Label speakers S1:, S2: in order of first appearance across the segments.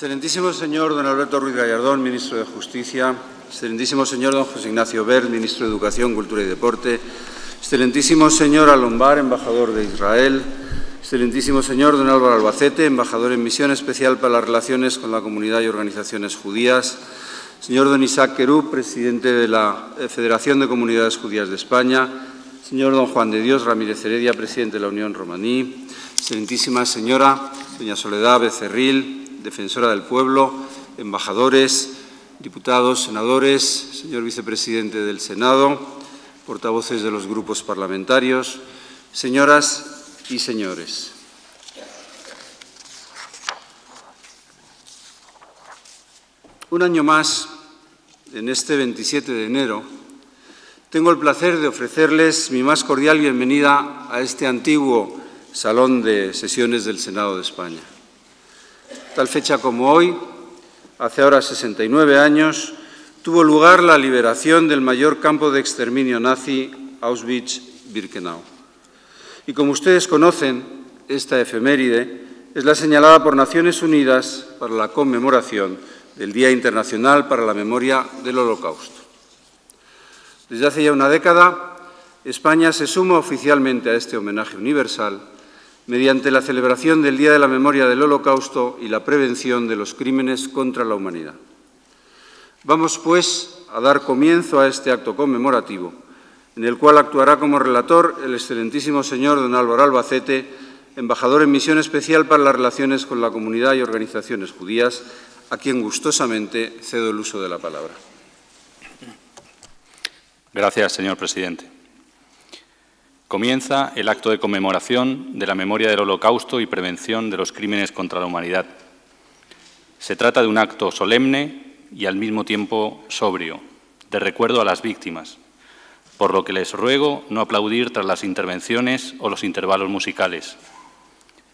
S1: Excelentísimo señor don Alberto Ruiz Gallardón, ministro de Justicia, excelentísimo señor don José Ignacio Wert, ministro de Educación, Cultura y Deporte, excelentísimo señor Alombar, embajador de Israel, excelentísimo señor don Álvaro Albacete, embajador en misión especial para las relaciones con la comunidad y organizaciones judías, señor don Isaac Querub, presidente de la Federación de Comunidades Judías de España, señor don Juan de Dios Ramírez Heredia, presidente de la Unión Romaní, excelentísima señora doña Soledad Becerril, defensora del pueblo, embajadores, diputados, senadores, señor vicepresidente del Senado, portavoces de los grupos parlamentarios, señoras y señores. Un año más, en este 27 de enero, tengo el placer de ofrecerles mi más cordial bienvenida a este antiguo Salón de Sesiones del Senado de España. Tal fecha como hoy, hace ahora 69 años, tuvo lugar la liberación del mayor campo de exterminio nazi, Auschwitz-Birkenau. Y como ustedes conocen, esta efeméride es la señalada por Naciones Unidas para la conmemoración del Día Internacional para la Memoria del Holocausto. Desde hace ya una década, España se suma oficialmente a este homenaje universal mediante la celebración del Día de la Memoria del Holocausto y la prevención de los crímenes contra la humanidad. Vamos, pues, a dar comienzo a este acto conmemorativo, en el cual actuará como relator el excelentísimo señor don Álvaro Albacete, embajador en misión especial para las relaciones con la comunidad y organizaciones judías, a quien gustosamente cedo el uso de la palabra.
S2: Gracias, señor presidente. Comienza el acto de conmemoración de la memoria del Holocausto y prevención de los crímenes contra la humanidad. Se trata de un acto solemne y al mismo tiempo sobrio, de recuerdo a las víctimas, por lo que les ruego no aplaudir tras las intervenciones o los intervalos musicales.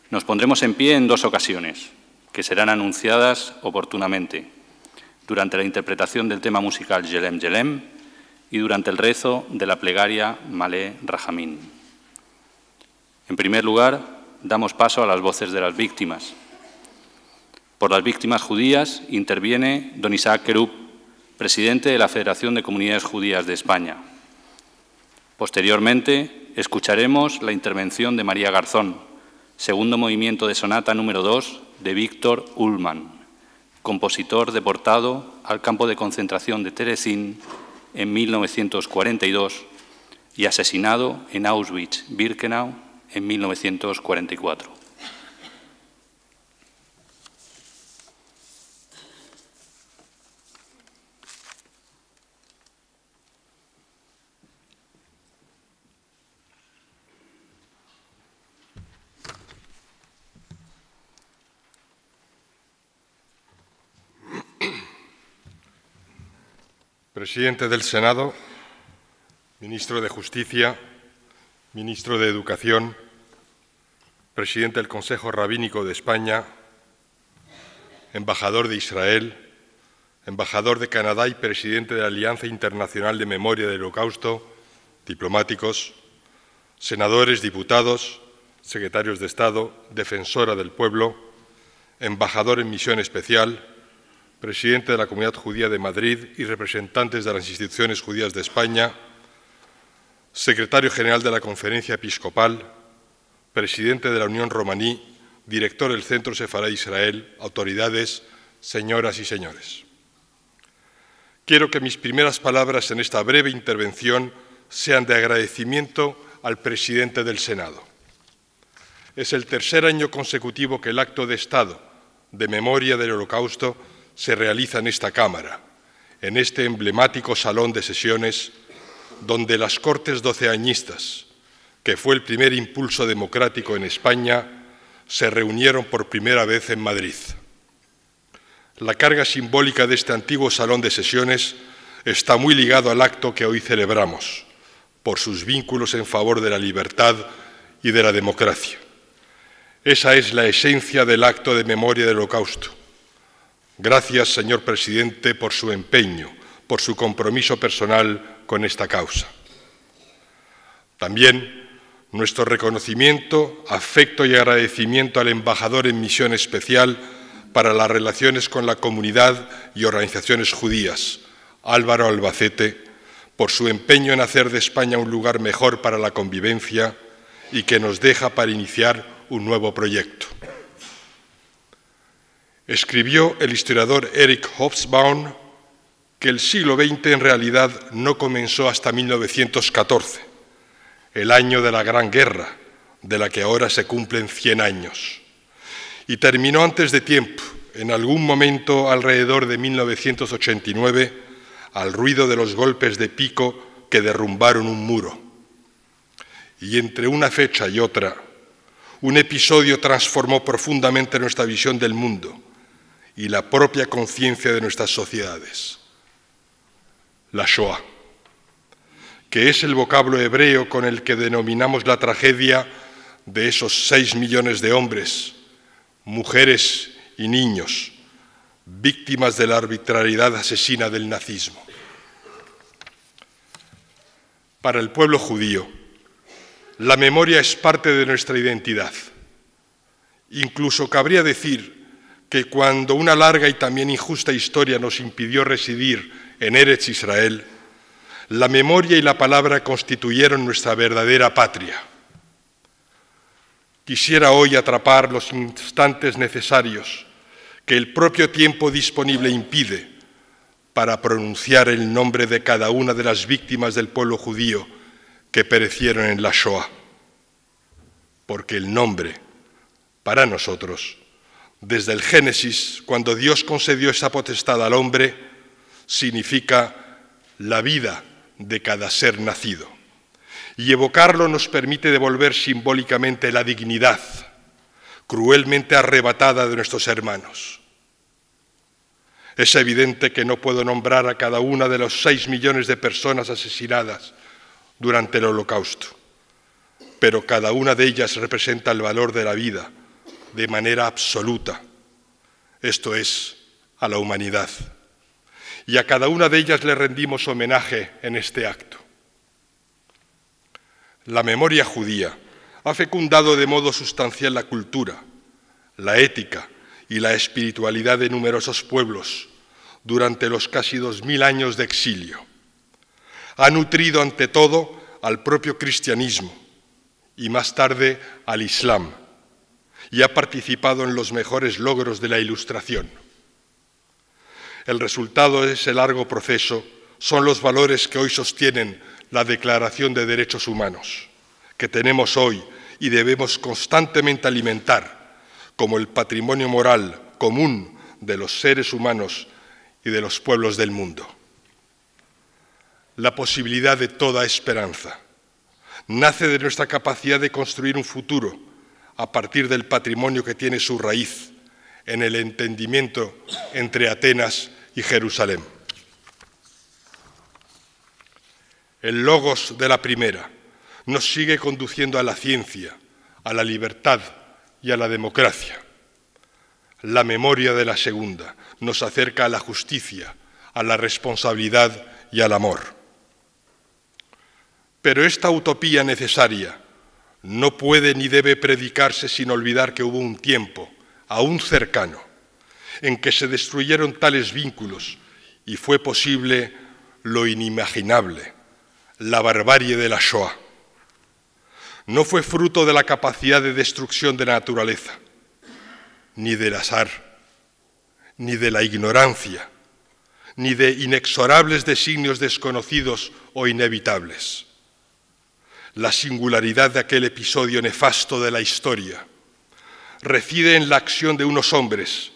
S2: Nos pondremos en pie en dos ocasiones, que serán anunciadas oportunamente, durante la interpretación del tema musical Yelem Yelem y durante el rezo de la plegaria Malé Rahamín. En primer lugar, damos paso a las voces de las víctimas. Por las víctimas judías interviene don Isaac Querub, presidente de la Federación de Comunidades Judías de España. Posteriormente, escucharemos la intervención de María Garzón, segundo movimiento de sonata número 2 de Víctor Ullmann, compositor deportado al campo de concentración de Terezín en 1942 y asesinado en Auschwitz-Birkenau en 1944.
S3: Presidente del Senado, ministro de Justicia, ministro de Educación, presidente del Consejo Rabínico de España, embajador de Israel, embajador de Canadá y presidente de la Alianza Internacional de Memoria del Holocausto, diplomáticos, senadores, diputados, secretarios de Estado, defensora del pueblo, embajador en misión especial, presidente de la Comunidad Judía de Madrid y representantes de las instituciones judías de España, secretario general de la Conferencia Episcopal, presidente de la Unión Romaní, director del Centro Sefará Israel, autoridades, señoras y señores. Quiero que mis primeras palabras en esta breve intervención sean de agradecimiento al presidente del Senado. Es el tercer año consecutivo que el acto de Estado de memoria del Holocausto se realiza en esta Cámara, en este emblemático salón de sesiones, donde las Cortes doceañistas, que fue el primer impulso democrático en España, se reunieron por primera vez en Madrid. La carga simbólica de este antiguo salón de sesiones está muy ligado al acto que hoy celebramos, por sus vínculos en favor de la libertad y de la democracia. Esa es la esencia del acto de memoria del Holocausto. Gracias, señor presidente, por su empeño, por su compromiso personal con esta causa. También nuestro reconocimiento, afecto y agradecimiento al embajador en misión especial para las relaciones con la comunidad y organizaciones judías, Álvaro Albacete, por su empeño en hacer de España un lugar mejor para la convivencia y que nos deja para iniciar un nuevo proyecto. Escribió el historiador Eric Hobsbawm que el siglo XX en realidad no comenzó hasta 1914, el año de la Gran Guerra, de la que ahora se cumplen 100 años, y terminó antes de tiempo, en algún momento alrededor de 1989, al ruido de los golpes de pico que derrumbaron un muro. Y entre una fecha y otra, un episodio transformó profundamente nuestra visión del mundo y la propia conciencia de nuestras sociedades. La Shoah, que es el vocablo hebreo con el que denominamos la tragedia de esos 6 millones de hombres, mujeres y niños, víctimas de la arbitrariedad asesina del nazismo. Para el pueblo judío, la memoria es parte de nuestra identidad. Incluso cabría decir que cuando una larga y también injusta historia nos impidió residir en Eretz Israel, la memoria y la palabra constituyeron nuestra verdadera patria. Quisiera hoy atrapar los instantes necesarios que el propio tiempo disponible impide para pronunciar el nombre de cada una de las víctimas del pueblo judío que perecieron en la Shoah. Porque el nombre, para nosotros, desde el Génesis, cuando Dios concedió esa potestad al hombre, significa la vida de cada ser nacido. Y evocarlo nos permite devolver simbólicamente la dignidad, cruelmente arrebatada de nuestros hermanos. Es evidente que no puedo nombrar a cada una de los 6 millones de personas asesinadas durante el Holocausto, pero cada una de ellas representa el valor de la vida de manera absoluta, esto es, a la humanidad. Y a cada una de ellas le rendimos homenaje en este acto. La memoria judía ha fecundado de modo sustancial la cultura, la ética y la espiritualidad de numerosos pueblos durante los casi 2000 años de exilio. Ha nutrido ante todo al propio cristianismo y más tarde al Islam, y ha participado en los mejores logros de la Ilustración. El resultado de ese largo proceso son los valores que hoy sostienen la Declaración de Derechos Humanos, que tenemos hoy y debemos constantemente alimentar como el patrimonio moral común de los seres humanos y de los pueblos del mundo. La posibilidad de toda esperanza nace de nuestra capacidad de construir un futuro a partir del patrimonio que tiene su raíz en el entendimiento entre Atenas y Jerusalén. El logos de la primera nos sigue conduciendo a la ciencia, a la libertad y a la democracia. La memoria de la segunda nos acerca a la justicia, a la responsabilidad y al amor. Pero esta utopía necesaria no puede ni debe predicarse sin olvidar que hubo un tiempo, aún cercano, en que se destruyeron tales vínculos y fue posible lo inimaginable, la barbarie de la Shoah. No fue fruto de la capacidad de destrucción de la naturaleza, ni del azar, ni de la ignorancia, ni de inexorables designios desconocidos o inevitables. La singularidad de aquel episodio nefasto de la historia reside en la acción de unos hombres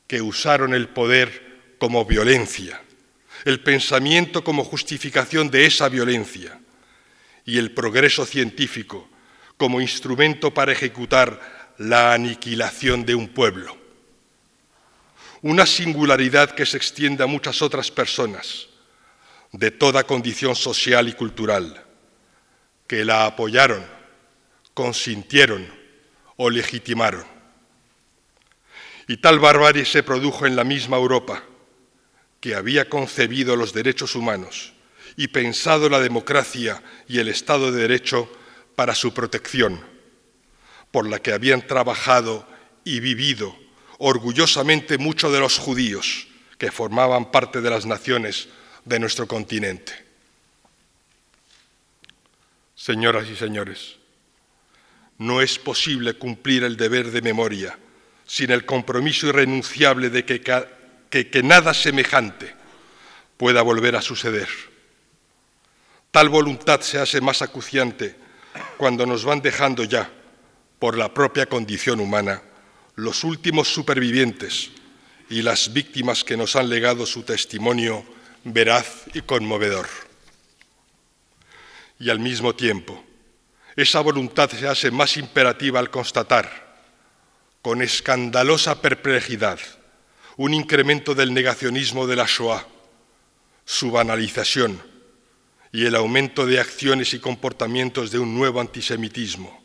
S3: que usaron el poder como violencia, el pensamiento como justificación de esa violencia y el progreso científico como instrumento para ejecutar la aniquilación de un pueblo. Una singularidad que se extiende a muchas otras personas de toda condición social y cultural, que la apoyaron, consintieron o legitimaron. Y tal barbarie se produjo en la misma Europa, que había concebido los derechos humanos y pensado la democracia y el Estado de Derecho para su protección, por la que habían trabajado y vivido orgullosamente mucho de los judíos que formaban parte de las naciones de nuestro continente. Señoras y señores, no es posible cumplir el deber de memoria sin el compromiso irrenunciable de que nada semejante pueda volver a suceder. Tal voluntad se hace más acuciante cuando nos van dejando ya, por la propia condición humana, los últimos supervivientes y las víctimas que nos han legado su testimonio veraz y conmovedor. Y al mismo tiempo, esa voluntad se hace más imperativa al constatar, con escandalosa perplejidad, un incremento del negacionismo de la Shoah, su banalización y el aumento de acciones y comportamientos de un nuevo antisemitismo,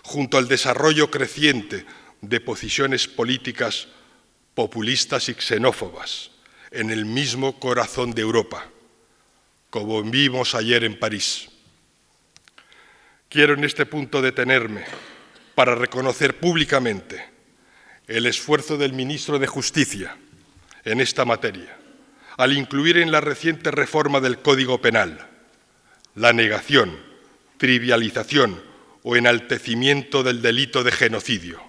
S3: junto al desarrollo creciente de posiciones políticas populistas y xenófobas en el mismo corazón de Europa, como vimos ayer en París. Quiero en este punto detenerme para reconocer públicamente el esfuerzo del ministro de Justicia en esta materia, al incluir en la reciente reforma del Código Penal la negación, trivialización o enaltecimiento del delito de genocidio.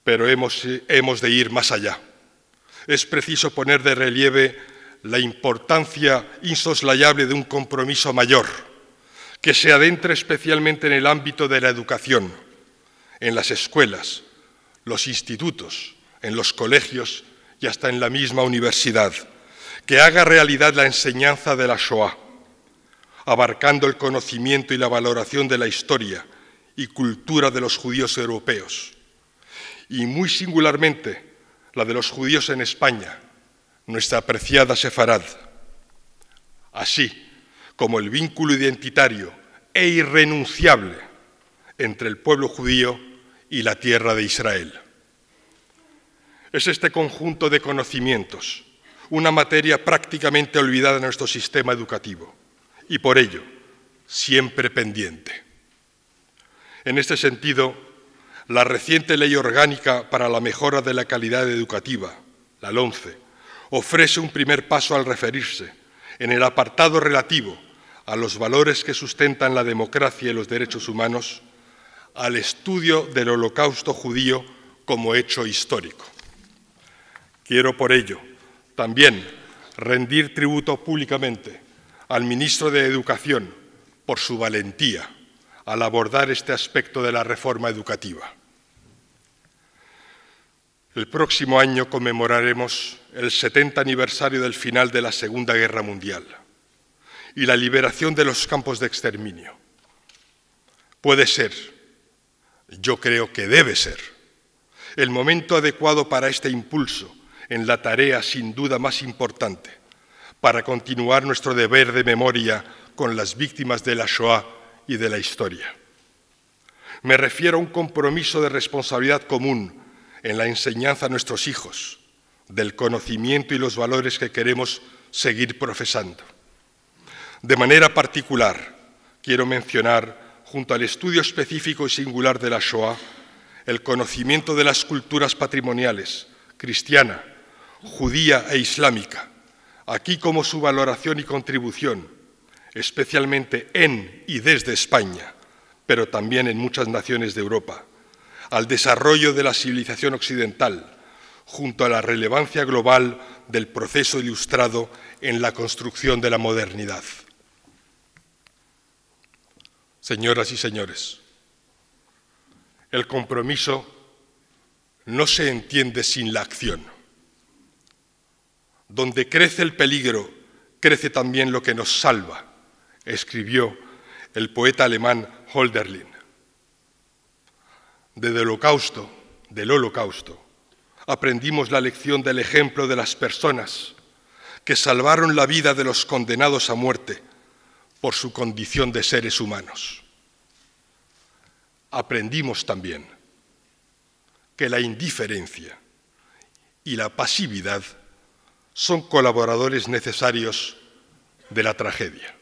S3: Pero hemos de ir más allá. Es preciso poner de relieve la importancia insoslayable de un compromiso mayor, que se adentre especialmente en el ámbito de la educación, en las escuelas, los institutos, en los colegios y hasta en la misma universidad, que haga realidad la enseñanza de la Shoah, abarcando el conocimiento y la valoración de la historia y cultura de los judíos europeos, y muy singularmente la de los judíos en España, nuestra apreciada Sefarad, así como el vínculo identitario e irrenunciable entre el pueblo judío y la tierra de Israel. Es este conjunto de conocimientos una materia prácticamente olvidada en nuestro sistema educativo y por ello siempre pendiente. En este sentido, la reciente Ley Orgánica para la Mejora de la Calidad Educativa, la LOMCE, ofrece un primer paso al referirse, en el apartado relativo a los valores que sustentan la democracia y los derechos humanos, al estudio del Holocausto judío como hecho histórico. Quiero por ello también rendir tributo públicamente al ministro de Educación por su valentía al abordar este aspecto de la reforma educativa. El próximo año conmemoraremos el 70 aniversario del final de la Segunda Guerra Mundial y la liberación de los campos de exterminio. Puede ser, yo creo que debe ser, el momento adecuado para este impulso en la tarea sin duda más importante, para continuar nuestro deber de memoria con las víctimas de la Shoah y de la historia. Me refiero a un compromiso de responsabilidad común en la enseñanza a nuestros hijos, del conocimiento y los valores que queremos seguir profesando. De manera particular, quiero mencionar, junto al estudio específico y singular de la Shoah, el conocimiento de las culturas patrimoniales, cristiana, judía e islámica, aquí como su valoración y contribución, especialmente en y desde España, pero también en muchas naciones de Europa, al desarrollo de la civilización occidental, junto a la relevancia global del proceso ilustrado en la construcción de la modernidad. Señoras y señores, el compromiso no se entiende sin la acción. Donde crece el peligro, crece también lo que nos salva, escribió el poeta alemán Hölderlin. Del Holocausto, aprendimos la lección del ejemplo de las personas que salvaron la vida de los condenados a muerte por su condición de seres humanos. Aprendimos también que la indiferencia y la pasividad son colaboradores necesarios de la tragedia.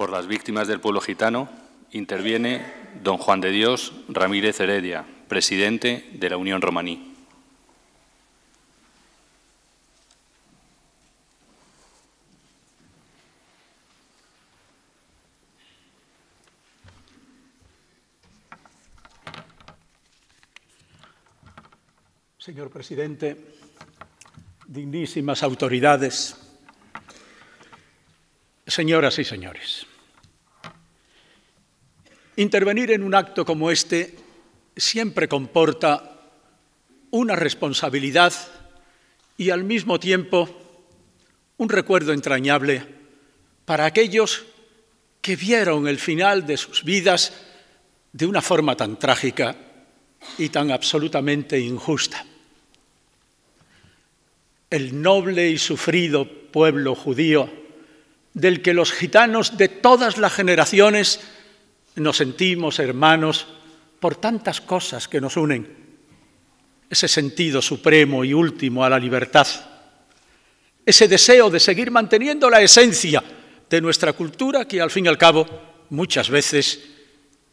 S2: Por las víctimas del pueblo gitano interviene don Juan de Dios Ramírez Heredia, presidente de la Unión Romaní.
S4: Señor presidente, dignísimas autoridades, señoras y señores, intervenir en un acto como este siempre comporta una responsabilidad y al mismo tiempo un recuerdo entrañable para aquellos que vieron el final de sus vidas de una forma tan trágica y tan absolutamente injusta. El noble y sufrido pueblo judío, del que los gitanos de todas las generaciones nos sentimos hermanos por tantas cosas que nos unen, ese sentido supremo y último a la libertad, ese deseo de seguir manteniendo la esencia de nuestra cultura, que al fin y al cabo muchas veces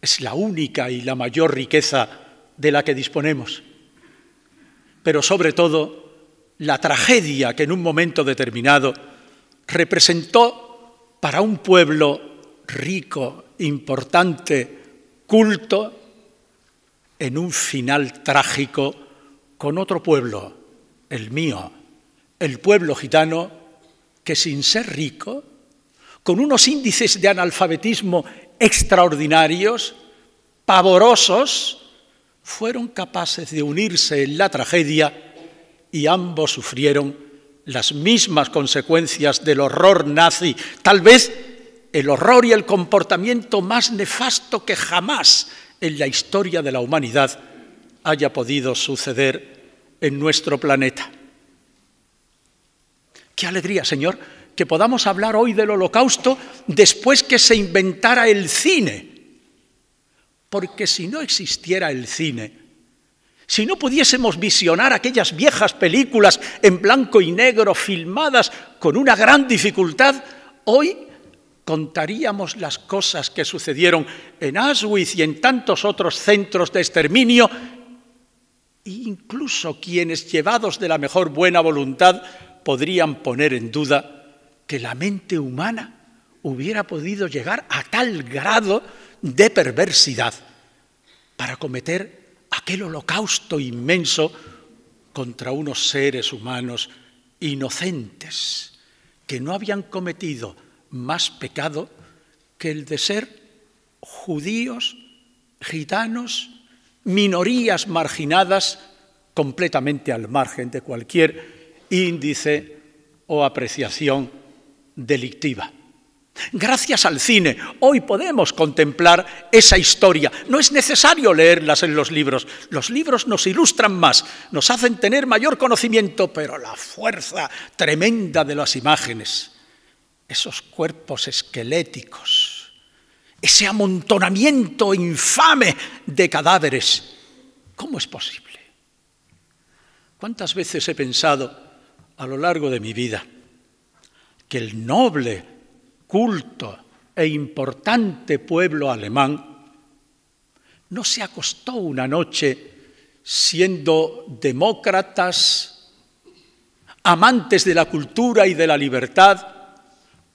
S4: es la única y la mayor riqueza de la que disponemos, pero sobre todo la tragedia que en un momento determinado representó para un pueblo rico, importante, culto, en un final trágico con otro pueblo, el mío, el pueblo gitano, que sin ser rico, con unos índices de analfabetismo extraordinarios, pavorosos, fueron capaces de unirse en la tragedia y ambos sufrieron las mismas consecuencias del horror nazi, tal vez el horror y el comportamiento más nefasto que jamás en la historia de la humanidad haya podido suceder en nuestro planeta. Qué alegría, Señor, que podamos hablar hoy del Holocausto después que se inventara el cine, porque si no existiera el cine, si no pudiésemos visionar aquellas viejas películas en blanco y negro filmadas con una gran dificultad, hoy contaríamos las cosas que sucedieron en Auschwitz y en tantos otros centros de exterminio, e incluso quienes, llevados de la mejor buena voluntad, podrían poner en duda que la mente humana hubiera podido llegar a tal grado de perversidad para cometer aquel holocausto inmenso contra unos seres humanos inocentes que no habían cometido más pecado que el de ser judíos, gitanos, minorías marginadas completamente al margen de cualquier índice o apreciación delictiva. Gracias al cine, hoy podemos contemplar esa historia. No es necesario leerlas en los libros nos ilustran más, nos hacen tener mayor conocimiento, pero la fuerza tremenda de las imágenes, esos cuerpos esqueléticos, ese amontonamiento infame de cadáveres, ¿cómo es posible? ¿Cuántas veces he pensado a lo largo de mi vida que el noble, culto e importante pueblo alemán no se acostó una noche siendo demócratas, amantes de la cultura y de la libertad,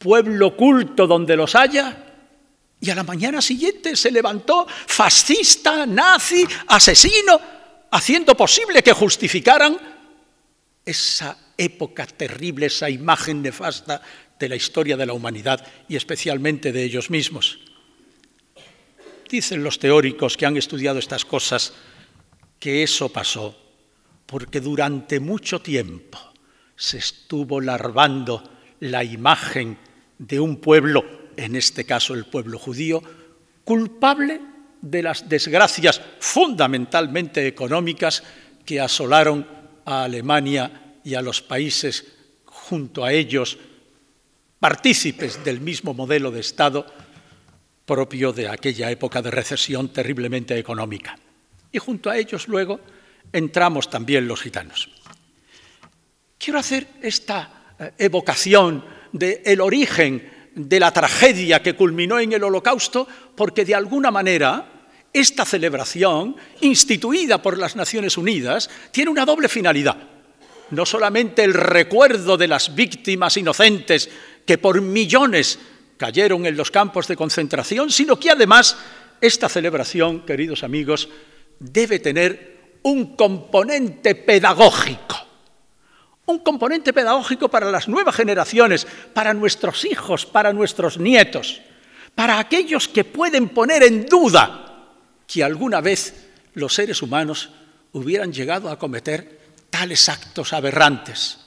S4: pueblo culto donde los haya, y a la mañana siguiente se levantó fascista, nazi, asesino, haciendo posible que justificaran esa época terrible, esa imagen nefasta de la historia de la humanidad y especialmente de ellos mismos? Dicen los teóricos que han estudiado estas cosas que eso pasó porque durante mucho tiempo se estuvo larvando la imagen de un pueblo, en este caso el pueblo judío, culpable de las desgracias fundamentalmente económicas que asolaron a Alemania y a los países junto a ellos, partícipes del mismo modelo de Estado propio de aquella época de recesión terriblemente económica. Y junto a ellos luego entramos también los gitanos. Quiero hacer esta evocación del origen de la tragedia que culminó en el Holocausto, porque de alguna manera esta celebración, instituida por las Naciones Unidas, tiene una doble finalidad. No solamente el recuerdo de las víctimas inocentes que por millones cayeron en los campos de concentración, sino que además esta celebración, queridos amigos, debe tener un componente pedagógico. Un componente pedagógico para las nuevas generaciones, para nuestros hijos, para nuestros nietos, para aquellos que pueden poner en duda que alguna vez los seres humanos hubieran llegado a cometer tales actos aberrantes.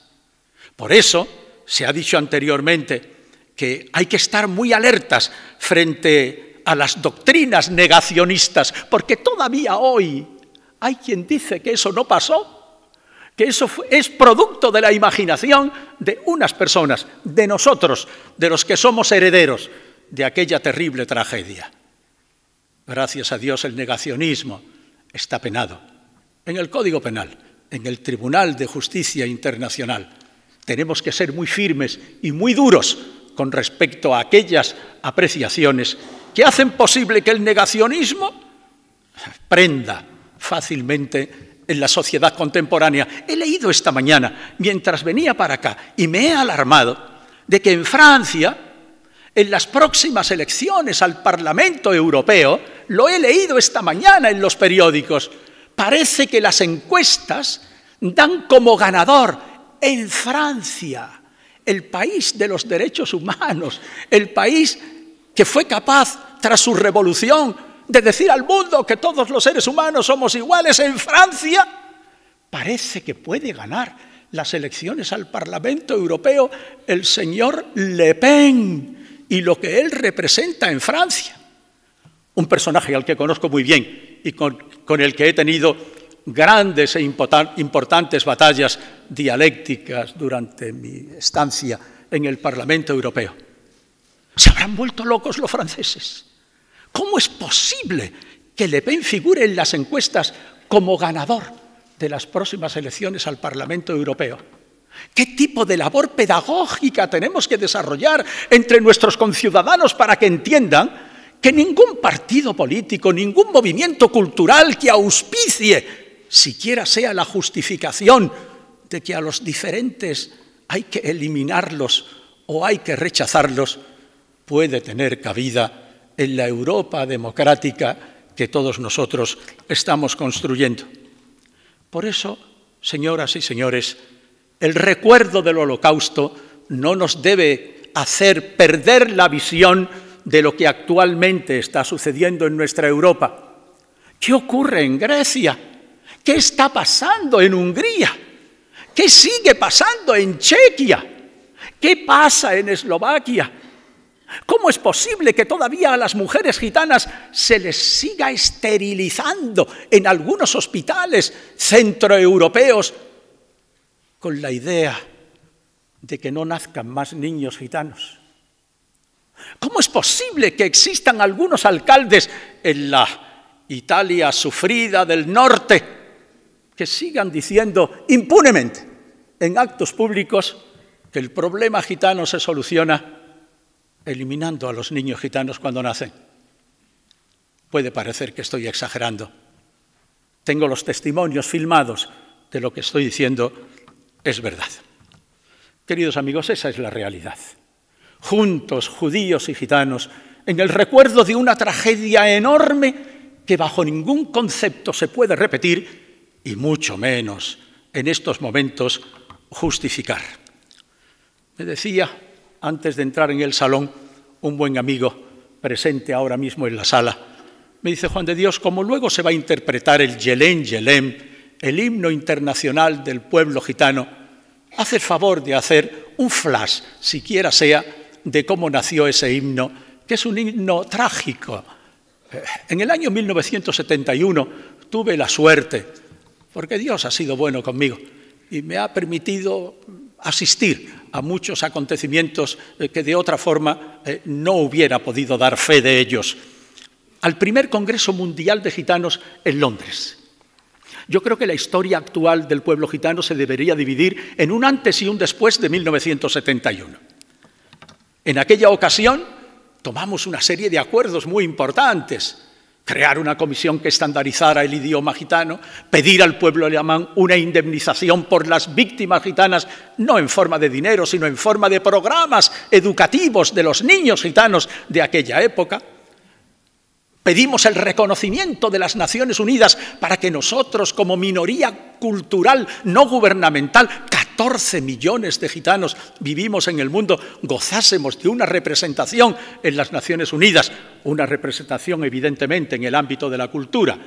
S4: Por eso se ha dicho anteriormente que hay que estar muy alertas frente a las doctrinas negacionistas, porque todavía hoy hay quien dice que eso no pasó, que eso es producto de la imaginación de unas personas, de nosotros, de los que somos herederos de aquella terrible tragedia. Gracias a Dios el negacionismo está penado en el Código Penal, en el Tribunal de Justicia Internacional. Tenemos que ser muy firmes y muy duros con respecto a aquellas apreciaciones que hacen posible que el negacionismo prenda fácilmente en la sociedad contemporánea. He leído esta mañana, mientras venía para acá, y me he alarmado de que en Francia, en las próximas elecciones al Parlamento Europeo, lo he leído esta mañana en los periódicos, parece que las encuestas dan como ganador en Francia, el país de los derechos humanos, el país que fue capaz, tras su revolución, de decir al mundo que todos los seres humanos somos iguales. En Francia parece que puede ganar las elecciones al Parlamento Europeo el señor Le Pen y lo que él representa en Francia. Un personaje al que conozco muy bien y con el que he tenido grandes e importantes batallas dialécticas durante mi estancia en el Parlamento Europeo. ¿Se habrán vuelto locos los franceses? ¿Cómo es posible que Le Pen figure en las encuestas como ganador de las próximas elecciones al Parlamento Europeo? ¿Qué tipo de labor pedagógica tenemos que desarrollar entre nuestros conciudadanos para que entiendan que ningún partido político, ningún movimiento cultural que auspicie, siquiera sea la justificación de que a los diferentes hay que eliminarlos o hay que rechazarlos, puede tener cabida en la Europa democrática que todos nosotros estamos construyendo? Por eso, señoras y señores, el recuerdo del Holocausto no nos debe hacer perder la visión de lo que actualmente está sucediendo en nuestra Europa. ¿Qué ocurre en Grecia? ¿Qué está pasando en Hungría? ¿Qué sigue pasando en Chequia? ¿Qué pasa en Eslovaquia? ¿Cómo es posible que todavía a las mujeres gitanas se les siga esterilizando en algunos hospitales centroeuropeos con la idea de que no nazcan más niños gitanos? ¿Cómo es posible que existan algunos alcaldes en la Italia sufrida del norte que sigan diciendo impunemente en actos públicos que el problema gitano se soluciona eliminando a los niños gitanos cuando nacen? Puede parecer que estoy exagerando. Tengo los testimonios filmados de lo que estoy diciendo, es verdad. Queridos amigos, esa es la realidad. Juntos, judíos y gitanos, en el recuerdo de una tragedia enorme que bajo ningún concepto se puede repetir y mucho menos en estos momentos justificar. Me decía, antes de entrar en el salón, un buen amigo presente ahora mismo en la sala, me dice: Juan de Dios, como luego se va a interpretar el Yelén Yelém, el himno internacional del pueblo gitano, haz el favor de hacer un flash, siquiera sea, de cómo nació ese himno, que es un himno trágico. En el año 1971 tuve la suerte, porque Dios ha sido bueno conmigo y me ha permitido asistir a muchos acontecimientos que de otra forma no hubiera podido dar fe de ellos, al primer Congreso Mundial de Gitanos en Londres. Yo creo que la historia actual del pueblo gitano se debería dividir en un antes y un después de 1971. En aquella ocasión tomamos una serie de acuerdos muy importantes. Crear una comisión que estandarizara el idioma gitano, pedir al pueblo alemán una indemnización por las víctimas gitanas, no en forma de dinero, sino en forma de programas educativos de los niños gitanos de aquella época. Pedimos el reconocimiento de las Naciones Unidas para que nosotros, como minoría cultural no gubernamental, 14 millones de gitanos vivimos en el mundo, gozásemos de una representación en las Naciones Unidas, una representación evidentemente en el ámbito de la cultura.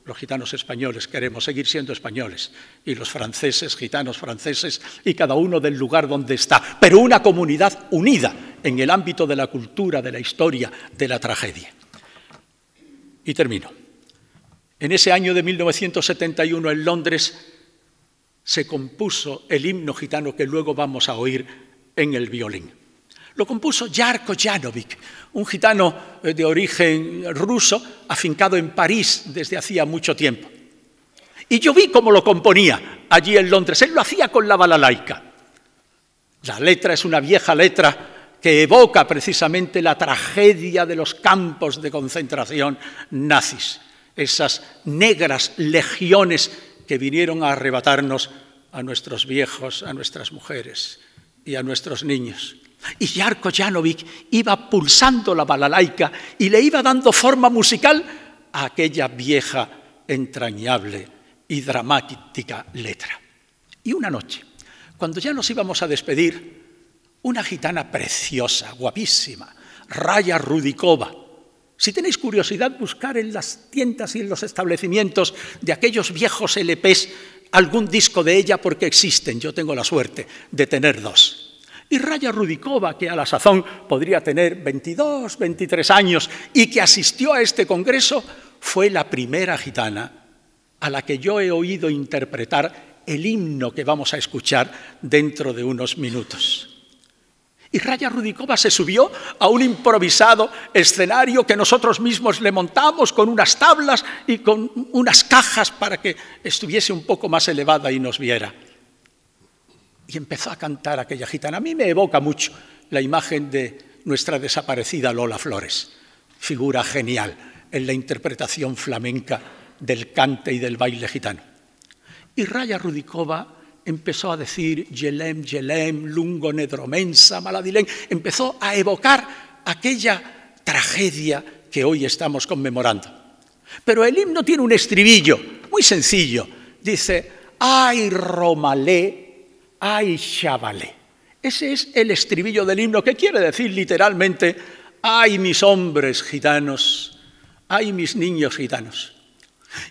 S4: Los gitanos españoles queremos seguir siendo españoles y los franceses, gitanos franceses y cada uno del lugar donde está, pero una comunidad unida en el ámbito de la cultura, de la historia, de la tragedia. Y termino. En ese año de 1971 en Londres se compuso el himno gitano que luego vamos a oír en el violín. Lo compuso Jarko Janovic, un gitano de origen ruso, afincado en París desde hacía mucho tiempo. Y yo vi cómo lo componía allí en Londres. Él lo hacía con la balalaika. La letra es una vieja letra que evoca precisamente la tragedia de los campos de concentración nazis, esas negras legiones que vinieron a arrebatarnos a nuestros viejos, a nuestras mujeres y a nuestros niños. Y Jarko Janovic iba pulsando la balalaika y le iba dando forma musical a aquella vieja, entrañable y dramática letra. Y una noche, cuando ya nos íbamos a despedir, una gitana preciosa, guapísima, Raya Rudikova. Si tenéis curiosidad, buscar en las tiendas y en los establecimientos de aquellos viejos LPs algún disco de ella porque existen. Yo tengo la suerte de tener dos. Y Raya Rudikova, que a la sazón podría tener 22, 23 años y que asistió a este congreso, fue la primera gitana a la que yo he oído interpretar el himno que vamos a escuchar dentro de unos minutos. Y Raya Rudikova se subió a un improvisado escenario que nosotros mismos le montamos con unas tablas y con unas cajas para que estuviese un poco más elevada y nos viera. Y empezó a cantar aquella gitana. A mí me evoca mucho la imagen de nuestra desaparecida Lola Flores, figura genial en la interpretación flamenca del cante y del baile gitano. Y Raya Rudikova empezó a decir Yelem, Yelem, Lungo Nedromensa, Maladilén. Empezó a evocar aquella tragedia que hoy estamos conmemorando. Pero el himno tiene un estribillo muy sencillo. Dice, ay Romalé, ay chavalé. Ese es el estribillo del himno, que quiere decir literalmente, ay mis hombres gitanos, ay mis niños gitanos.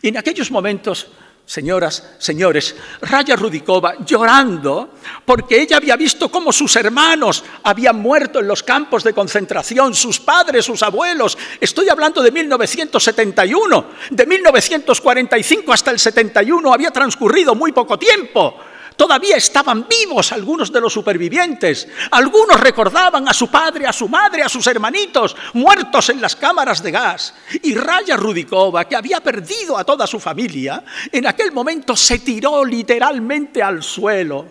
S4: Y en aquellos momentos, señoras, señores, Raya Rudikova llorando porque ella había visto cómo sus hermanos habían muerto en los campos de concentración, sus padres, sus abuelos. Estoy hablando de 1971, de 1945 hasta el 71, había transcurrido muy poco tiempo. Todavía estaban vivos algunos de los supervivientes. Algunos recordaban a su padre, a su madre, a sus hermanitos, muertos en las cámaras de gas. Y Raya Rudikova, que había perdido a toda su familia, en aquel momento se tiró literalmente al suelo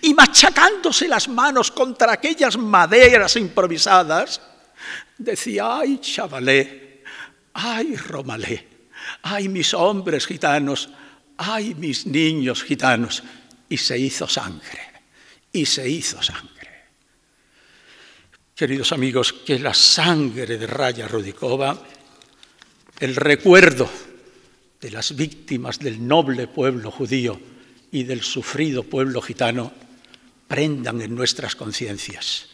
S4: y machacándose las manos contra aquellas maderas improvisadas, decía, ay chavalé, ay romalé, ay mis hombres gitanos, ay mis niños gitanos. Y se hizo sangre, y se hizo sangre. Queridos amigos, que la sangre de Raya Rudikova, el recuerdo de las víctimas del noble pueblo judío y del sufrido pueblo gitano, prendan en nuestras conciencias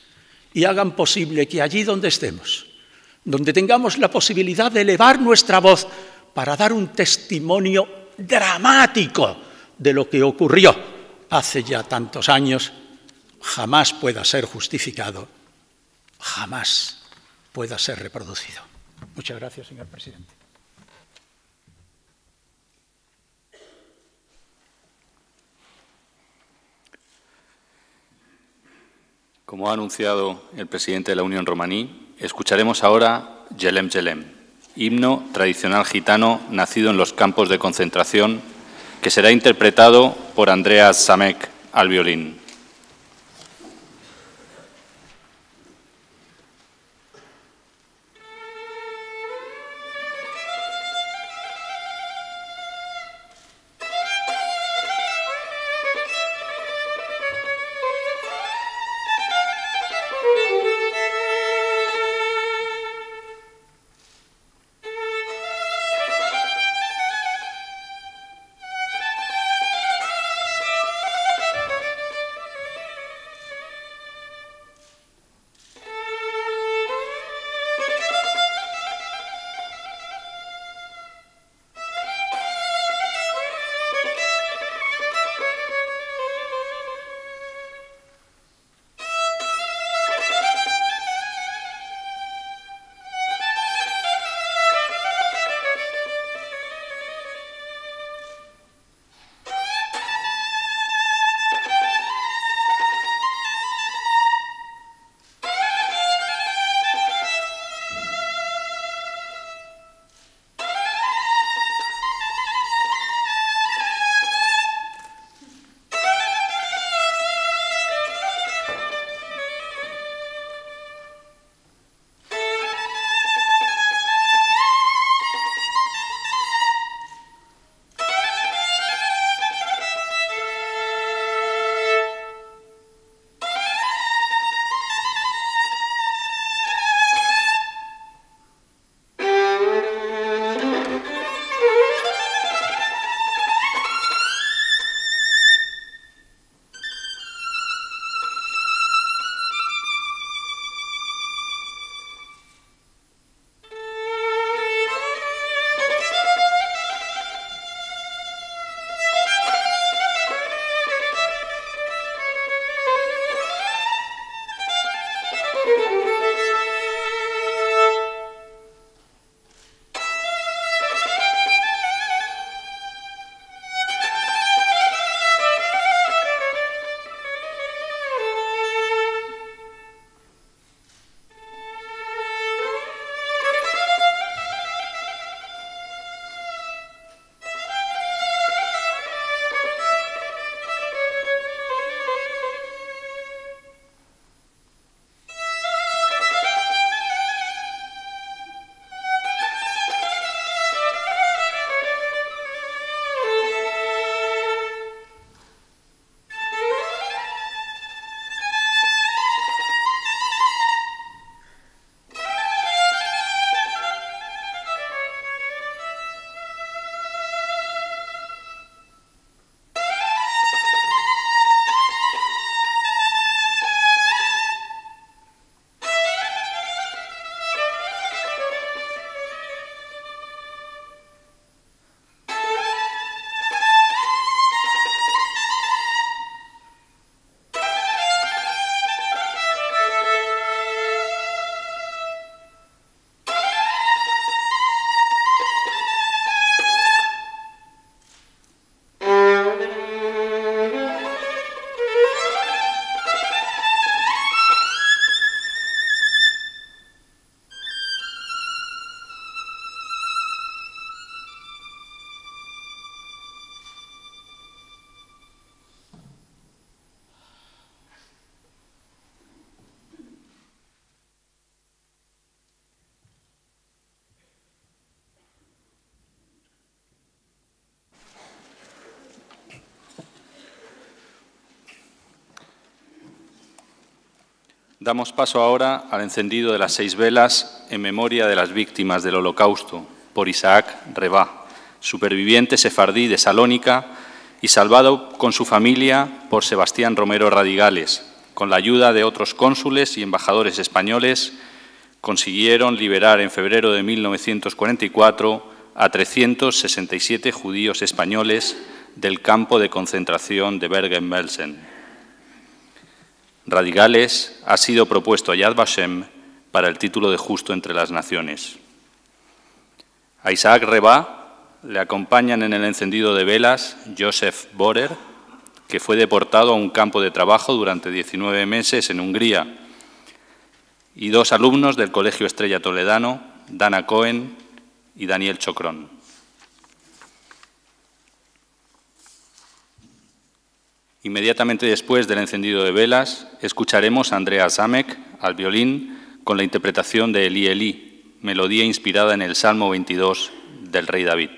S4: y hagan posible que allí donde estemos, donde tengamos la posibilidad de elevar nuestra voz para dar un testimonio dramático de lo que ocurrió hace ya tantos años, jamás pueda ser justificado, jamás pueda ser reproducido. Muchas gracias, señor presidente.
S2: Como ha anunciado el presidente de la Unión Romaní, escucharemos ahora Yelem Yelem, himno tradicional gitano nacido en los campos de concentración, que será interpretado por Andreas Samek al violín. Damos paso ahora al encendido de las 6 velas en memoria de las víctimas del Holocausto por Isaac Rebá, superviviente sefardí de Salónica y salvado con su familia por Sebastián Romero Radigales. Con la ayuda de otros cónsules y embajadores españoles, consiguieron liberar en febrero de 1944 a 367 judíos españoles del campo de concentración de Bergen-Belsen. Radigales ha sido propuesto a Yad Vashem para el título de Justo entre las Naciones. A Isaac Rebá le acompañan en el encendido de velas Joseph Borer, que fue deportado a un campo de trabajo durante 19 meses en Hungría, y 2 alumnos del Colegio Estrella Toledano, Dana Cohen y Daniel Chocrón. Inmediatamente después del encendido de velas, escucharemos a Andrea Zamek al violín con la interpretación de Elí Elí, melodía inspirada en el Salmo 22 del rey David.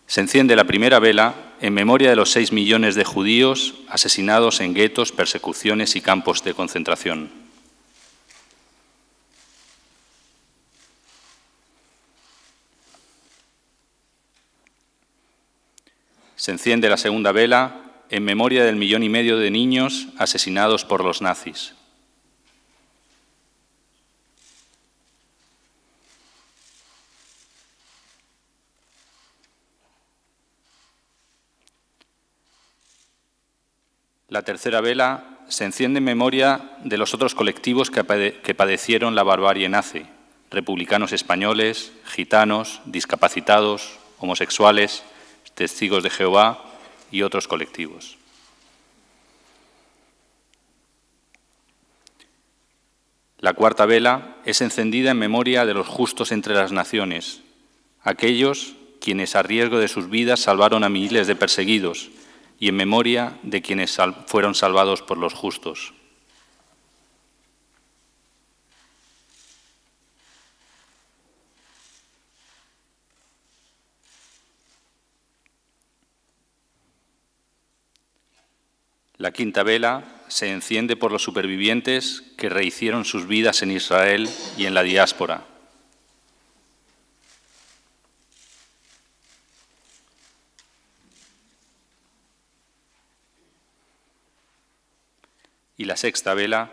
S2: Se enciende la primera vela en memoria de los 6 millones de judíos asesinados en guetos, persecuciones y campos de concentración. Se enciende la segunda vela en memoria del 1,5 millones de niños asesinados por los nazis. La tercera vela se enciende en memoria de los otros colectivos que padecieron la barbarie nazi: republicanos españoles, gitanos, discapacitados, homosexuales, testigos de Jehová y otros colectivos. La cuarta vela es encendida en memoria de los justos entre las naciones, aquellos quienes a riesgo de sus vidas salvaron a miles de perseguidos, y en memoria de quienes fueron salvados por los justos. La quinta vela se enciende por los supervivientes que rehicieron sus vidas en Israel y en la diáspora. Y la sexta vela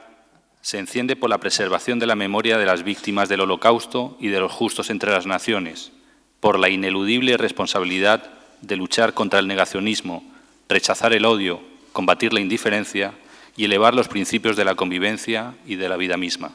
S2: se enciende por la preservación de la memoria de las víctimas del Holocausto y de los justos entre las naciones, por la ineludible responsabilidad de luchar contra el negacionismo, rechazar el odio, combatir la indiferencia y elevar los principios de la convivencia y de la vida misma.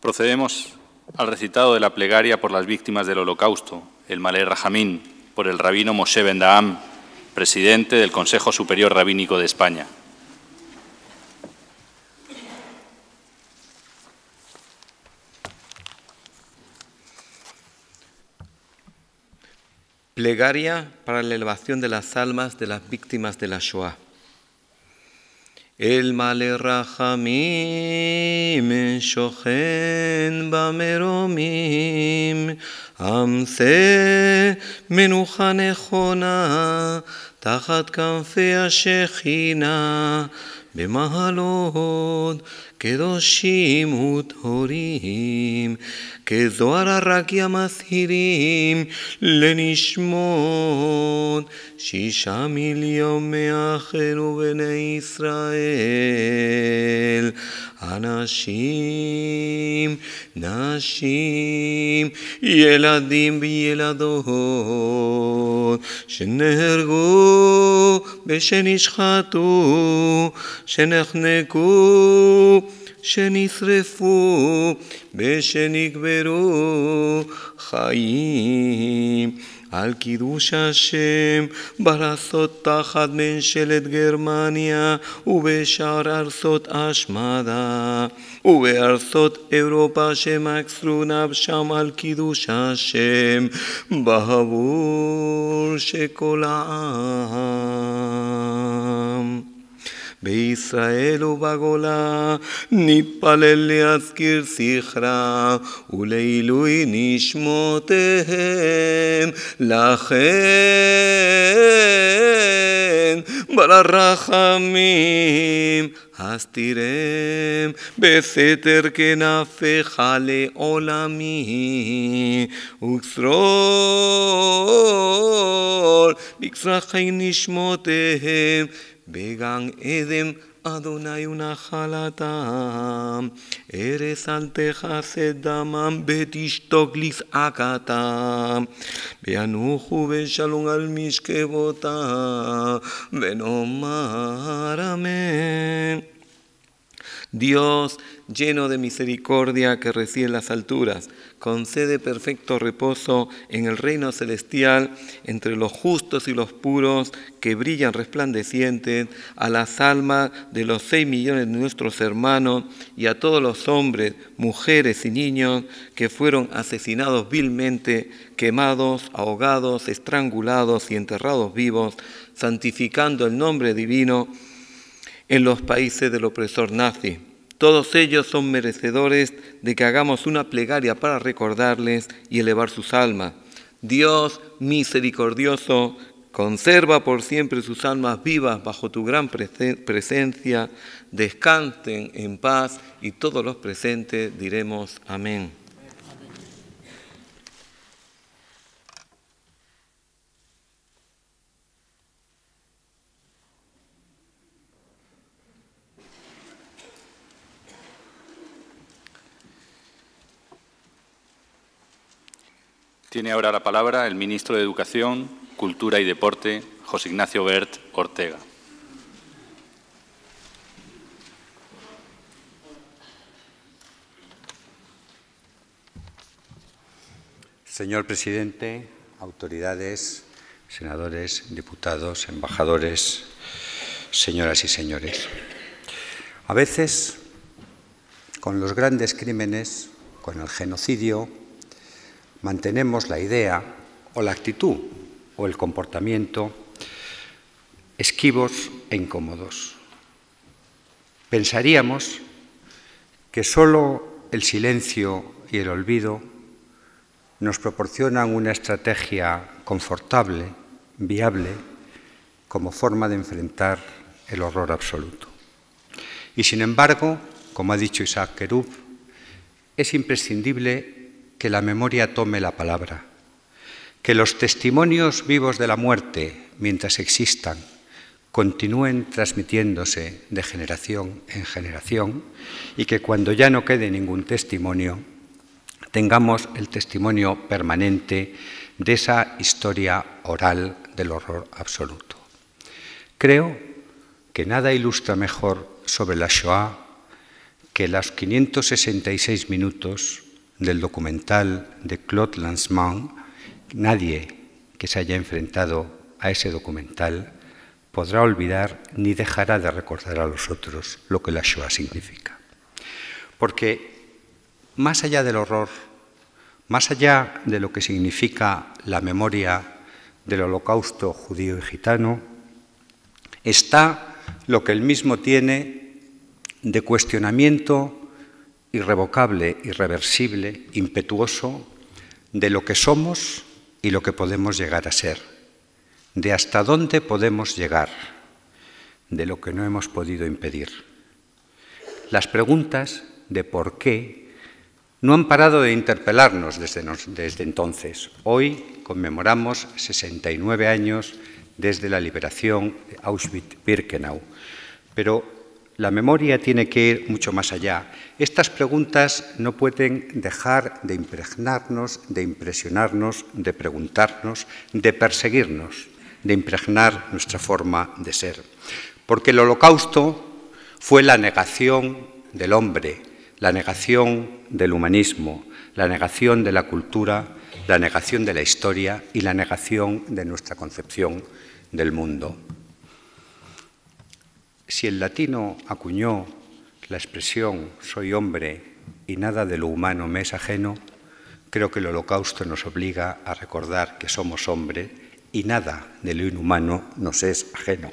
S2: Procedemos al recitado de la plegaria por las víctimas del Holocausto, el Malé Rajamín, por el rabino Moshe Ben Daham, presidente del Consejo Superior Rabínico de España.
S5: Plegaria para la elevación de las almas de las víctimas de la Shoah. El Malé Rachamim shochen bameromim amse menucha nechona tachat kanfei hashechina במעלות קדושים וטהורים, כזוהר הרקיע מסהירים לנשמות 6 מיליון מאחינו בני ישראל, אנשים, נשים, ילדים וילדות, שנהרגו ושנשחטו, שנחנקו, שנשרפו ושנקברו חיים על קידוש השם בארצות תחת ממשלת גרמניה ובשאר ארצות השמדה ובארצות אירופה שמסרו נפשם על קידוש השם בעבור שכל העם. בישראל ובגולה נתפלל להזכיר זכרה ולעילוי נשמותיהם, לכן ברחמים הסתירם בסתר כנפיך לעולמי וקצרור בקצרכי נשמותיהם בגן עדן אדוני ונחלתם, ארץ אל תכסה דמם ותשתוק לזעקתם, וינוחו בשלום על משכבותם, ונאמר אמן. Dios, lleno de misericordia que reside en las alturas, concede perfecto reposo en el reino celestial entre los justos y los puros que brillan resplandecientes a las almas de los 6 millones de nuestros hermanos y a todos los hombres, mujeres y niños que fueron asesinados vilmente, quemados, ahogados, estrangulados y enterrados vivos, santificando el nombre divino en los países del opresor nazi. Todos ellos son merecedores de que hagamos una plegaria para recordarles y elevar sus almas. Dios misericordioso, conserva por siempre sus almas vivas bajo tu gran presencia. Descansen en paz y todos los presentes diremos amén.
S2: Tiene ahora la palabra el ministro de Educación, Cultura y Deporte, José Ignacio Wert Ortega.
S6: Señor presidente, autoridades, senadores, diputados, embajadores, señoras y señores. A veces, con los grandes crímenes, con el genocidio, mantenemos la idea o la actitud o el comportamiento esquivos e incómodos. Pensaríamos que solo el silencio y el olvido nos proporcionan una estrategia confortable, viable, como forma de enfrentar el horror absoluto. Y sin embargo, como ha dicho Isaac Kerub, es imprescindible que la memoria tome la palabra, que los testimonios vivos de la muerte, mientras existan, continúen transmitiéndose de generación en generación y que cuando ya no quede ningún testimonio, tengamos el testimonio permanente de esa historia oral del horror absoluto. Creo que nada ilustra mejor sobre la Shoah que los 566 minutos del documental de Claude Lanzmann, nadie que se haya enfrentado a ese documental podrá olvidar ni dejará de recordar a los otros lo que la Shoah significa. Porque más allá del horror, más allá de lo que significa la memoria del holocausto judío y gitano, está lo que él mismo tiene de cuestionamiento irrevocable, irreversible, impetuoso, de lo que somos y lo que podemos llegar a ser, de hasta dónde podemos llegar, de lo que no hemos podido impedir. Las preguntas de por qué no han parado de interpelarnos desde entonces. Hoy conmemoramos 69 años desde la liberación de Auschwitz-Birkenau, pero la memoria tiene que ir mucho más allá. Estas preguntas no pueden dejar de impregnarnos, de impresionarnos, de preguntarnos, de perseguirnos, de impregnar nuestra forma de ser. Porque el Holocausto fue la negación del hombre, la negación del humanismo, la negación de la cultura, la negación de la historia y la negación de nuestra concepción del mundo. Si el latino acuñó la expresión «soy hombre y nada de lo humano me es ajeno», creo que el Holocausto nos obliga a recordar que somos hombre y nada de lo inhumano nos es ajeno.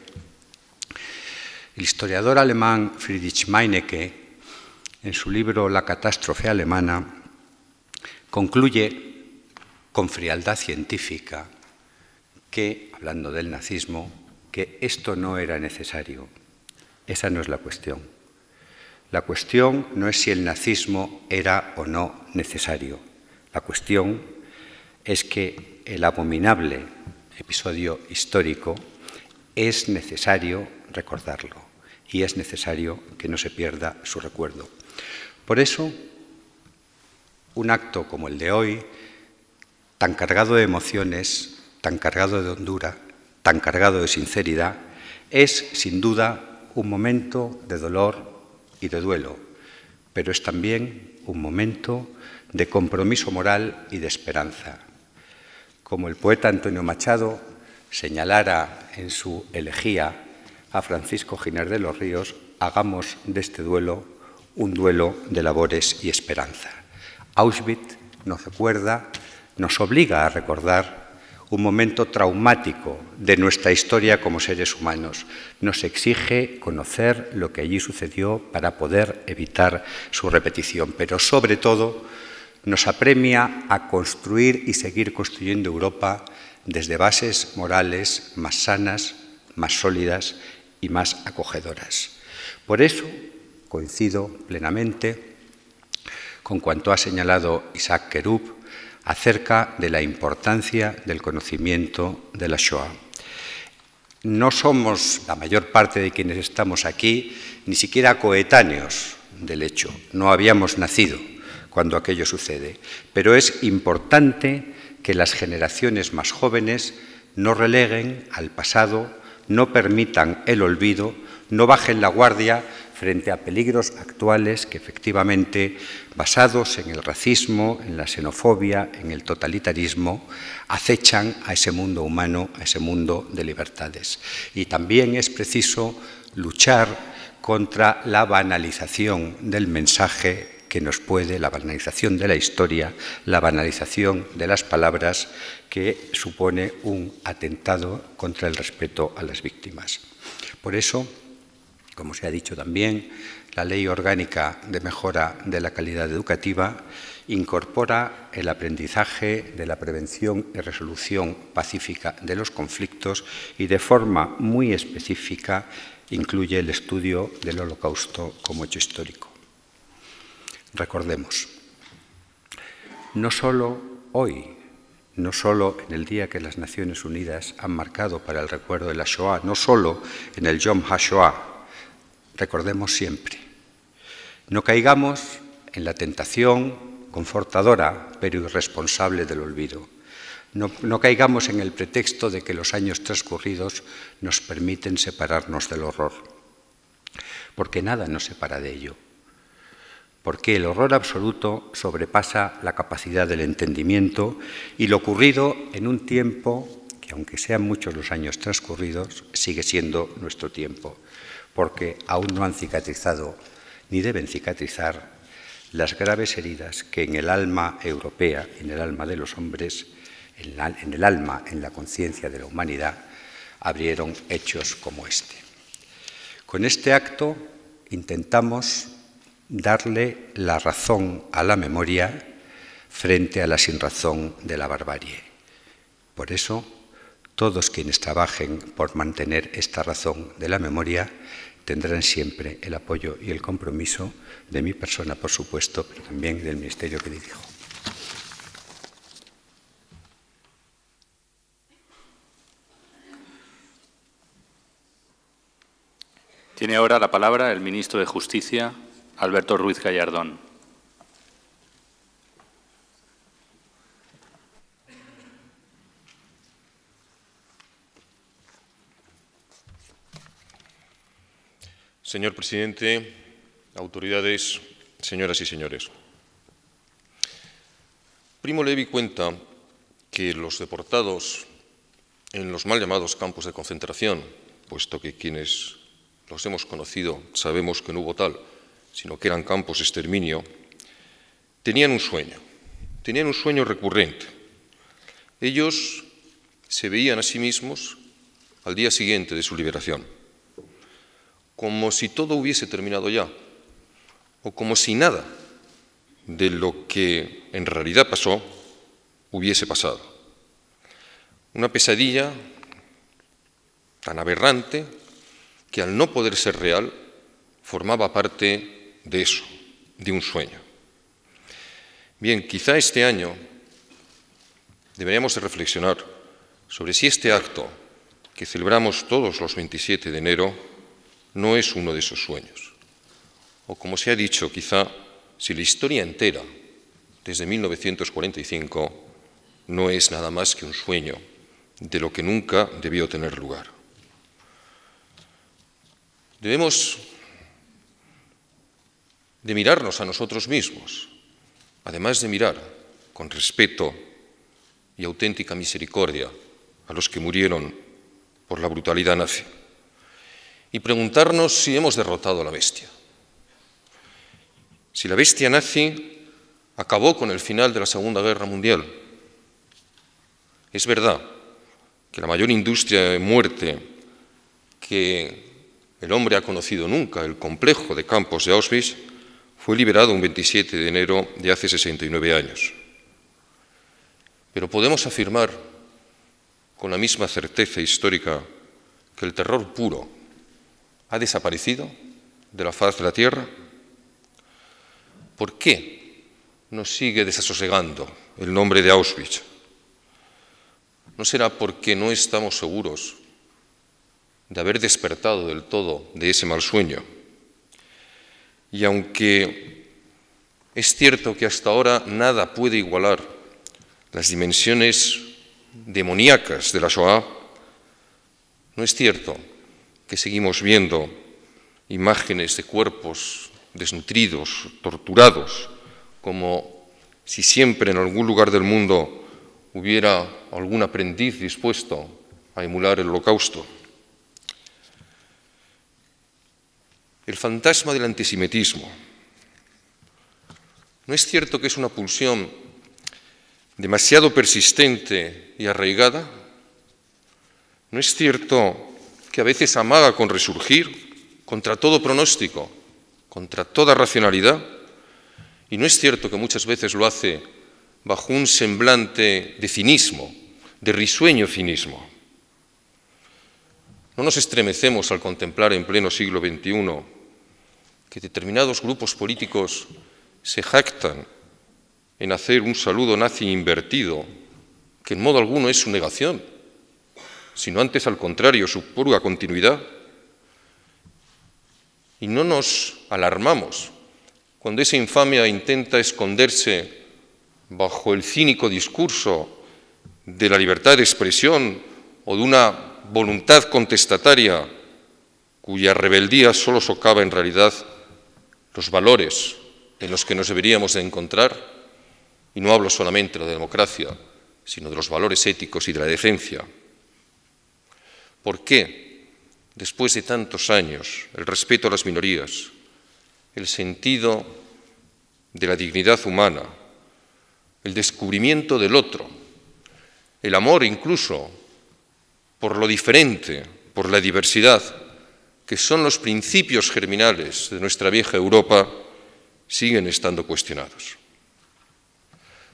S6: El historiador alemán Friedrich Meinecke, en su libro La catástrofe alemana, concluye con frialdad científica que, hablando del nazismo, que esto no era necesario. Esa no es la cuestión. La cuestión no es si el nazismo era o no necesario. La cuestión es que el abominable episodio histórico es necesario recordarlo y es necesario que no se pierda su recuerdo. Por eso, un acto como el de hoy, tan cargado de emociones, tan cargado de hondura, tan cargado de sinceridad, es sin duda un momento de dolor y de duelo, pero es también un momento de compromiso moral y de esperanza. Como el poeta Antonio Machado señalara en su elegía a Francisco Giner de los Ríos, hagamos de este duelo un duelo de labores y esperanza. Auschwitz nos recuerda, nos obliga a recordar un momento traumático de nuestra historia como seres humanos. Nos exige conocer lo que allí sucedió para poder evitar su repetición, pero sobre todo nos apremia a construir y seguir construyendo Europa desde bases morales más sanas, más sólidas y más acogedoras. Por eso coincido plenamente con cuanto ha señalado Isaac Kerub acerca de la importancia del conocimiento de la Shoah. No somos, la mayor parte de quienes estamos aquí, ni siquiera coetáneos del hecho. No habíamos nacido cuando aquello sucede. Pero es importante que las generaciones más jóvenes no releguen al pasado, no permitan el olvido, no bajen la guardia frente a peligros actuales que efectivamente, basados en el racismo, en la xenofobia, en el totalitarismo, acechan a ese mundo humano, a ese mundo de libertades. Y también es preciso luchar contra la banalización del mensaje que nos puede, la banalización de la historia, la banalización de las palabras, que supone un atentado contra el respeto a las víctimas. Por eso, como se ha dicho también, la Ley Orgánica de Mejora de la Calidad Educativa incorpora el aprendizaje de la prevención y resolución pacífica de los conflictos y de forma muy específica incluye el estudio del Holocausto como hecho histórico. Recordemos, no solo hoy, no solo en el día que las Naciones Unidas han marcado para el recuerdo de la Shoah, no solo en el Yom HaShoah, recordemos siempre. No caigamos en la tentación confortadora pero irresponsable del olvido. No caigamos en el pretexto de que los años transcurridos nos permiten separarnos del horror, porque nada nos separa de ello. porque el horror absoluto sobrepasa la capacidad del entendimiento y lo ocurrido en un tiempo que, aunque sean muchos los años transcurridos, sigue siendo nuestro tiempo, porque aún no han cicatrizado ni deben cicatrizar las graves heridas que en el alma europea, en el alma de los hombres, en el alma, en la conciencia de la humanidad, abrieron hechos como este. Con este acto intentamos darle la razón a la memoria frente a la sinrazón de la barbarie. Por eso, todos quienes trabajen por mantener esta razón de la memoria tendrán siempre el apoyo y el compromiso de mi persona, por supuesto, pero también del ministerio que dirijo.
S2: Tiene ahora la palabra el ministro de Justicia, Alberto Ruiz Gallardón.
S7: Señor presidente, autoridades, señoras y señores. Primo Levi cuenta que los deportados en los mal llamados campos de concentración, puesto que quienes los hemos conocido sabemos que no hubo tal, sino que eran campos de exterminio, tenían un sueño recurrente. Ellos se veían a sí mismos al día siguiente de su liberación, como si todo hubiese terminado ya, o como si nada de lo que en realidad pasó hubiese pasado. Una pesadilla tan aberrante que al no poder ser real formaba parte de eso, de un sueño. Bien, quizá este año deberíamos de reflexionar sobre si este acto que celebramos todos los 27 de enero no es uno de esos sueños. O como se ha dicho, quizá si la historia entera, desde 1945, no es nada más que un sueño de lo que nunca debió tener lugar. Debemos de mirarnos a nosotros mismos, además de mirar con respeto y auténtica misericordia a los que murieron por la brutalidad nazi, y preguntarnos si hemos derrotado a la bestia. Si la bestia nazi acabó con el final de la Segunda Guerra Mundial. Es verdad que la mayor industria de muerte que el hombre ha conocido nunca, el complejo de campos de Auschwitz, fue liberado un 27 de enero de hace 69 años. Pero podemos afirmar con la misma certeza histórica que el terror puro ha desaparecido de la faz de la tierra. ¿Por qué nos sigue desasosegando el nombre de Auschwitz? ¿No será porque no estamos seguros de haber despertado del todo de ese mal sueño? Y aunque es cierto que hasta ahora nada puede igualar las dimensiones demoníacas de la Shoah, no es cierto que seguimos viendo imágenes de cuerpos desnutridos, torturados, como si siempre en algún lugar del mundo hubiera algún aprendiz dispuesto a emular el Holocausto. El fantasma del antisemitismo. ¿No es cierto que es una pulsión demasiado persistente y arraigada? ¿No es cierto que a veces amaga con resurgir contra todo pronóstico, contra toda racionalidad? ¿Y no es cierto que muchas veces lo hace bajo un semblante de cinismo, de risueño cinismo? ¿No nos estremecemos al contemplar en pleno siglo XXI que determinados grupos políticos se jactan en hacer un saludo nazi invertido, que en modo alguno es su negación, sino antes al contrario, su pura continuidad? Y no nos alarmamos cuando esa infamia intenta esconderse bajo el cínico discurso de la libertad de expresión o de una voluntad contestataria cuya rebeldía solo socava en realidad los valores en los que nos deberíamos de encontrar, y no hablo solamente de la democracia, sino de los valores éticos y de la decencia. ¿Por qué, después de tantos años, el respeto a las minorías, el sentido de la dignidad humana, el descubrimiento del otro, el amor incluso por lo diferente, por la diversidad, que son los principios germinales de nuestra vieja Europa, siguen estando cuestionados?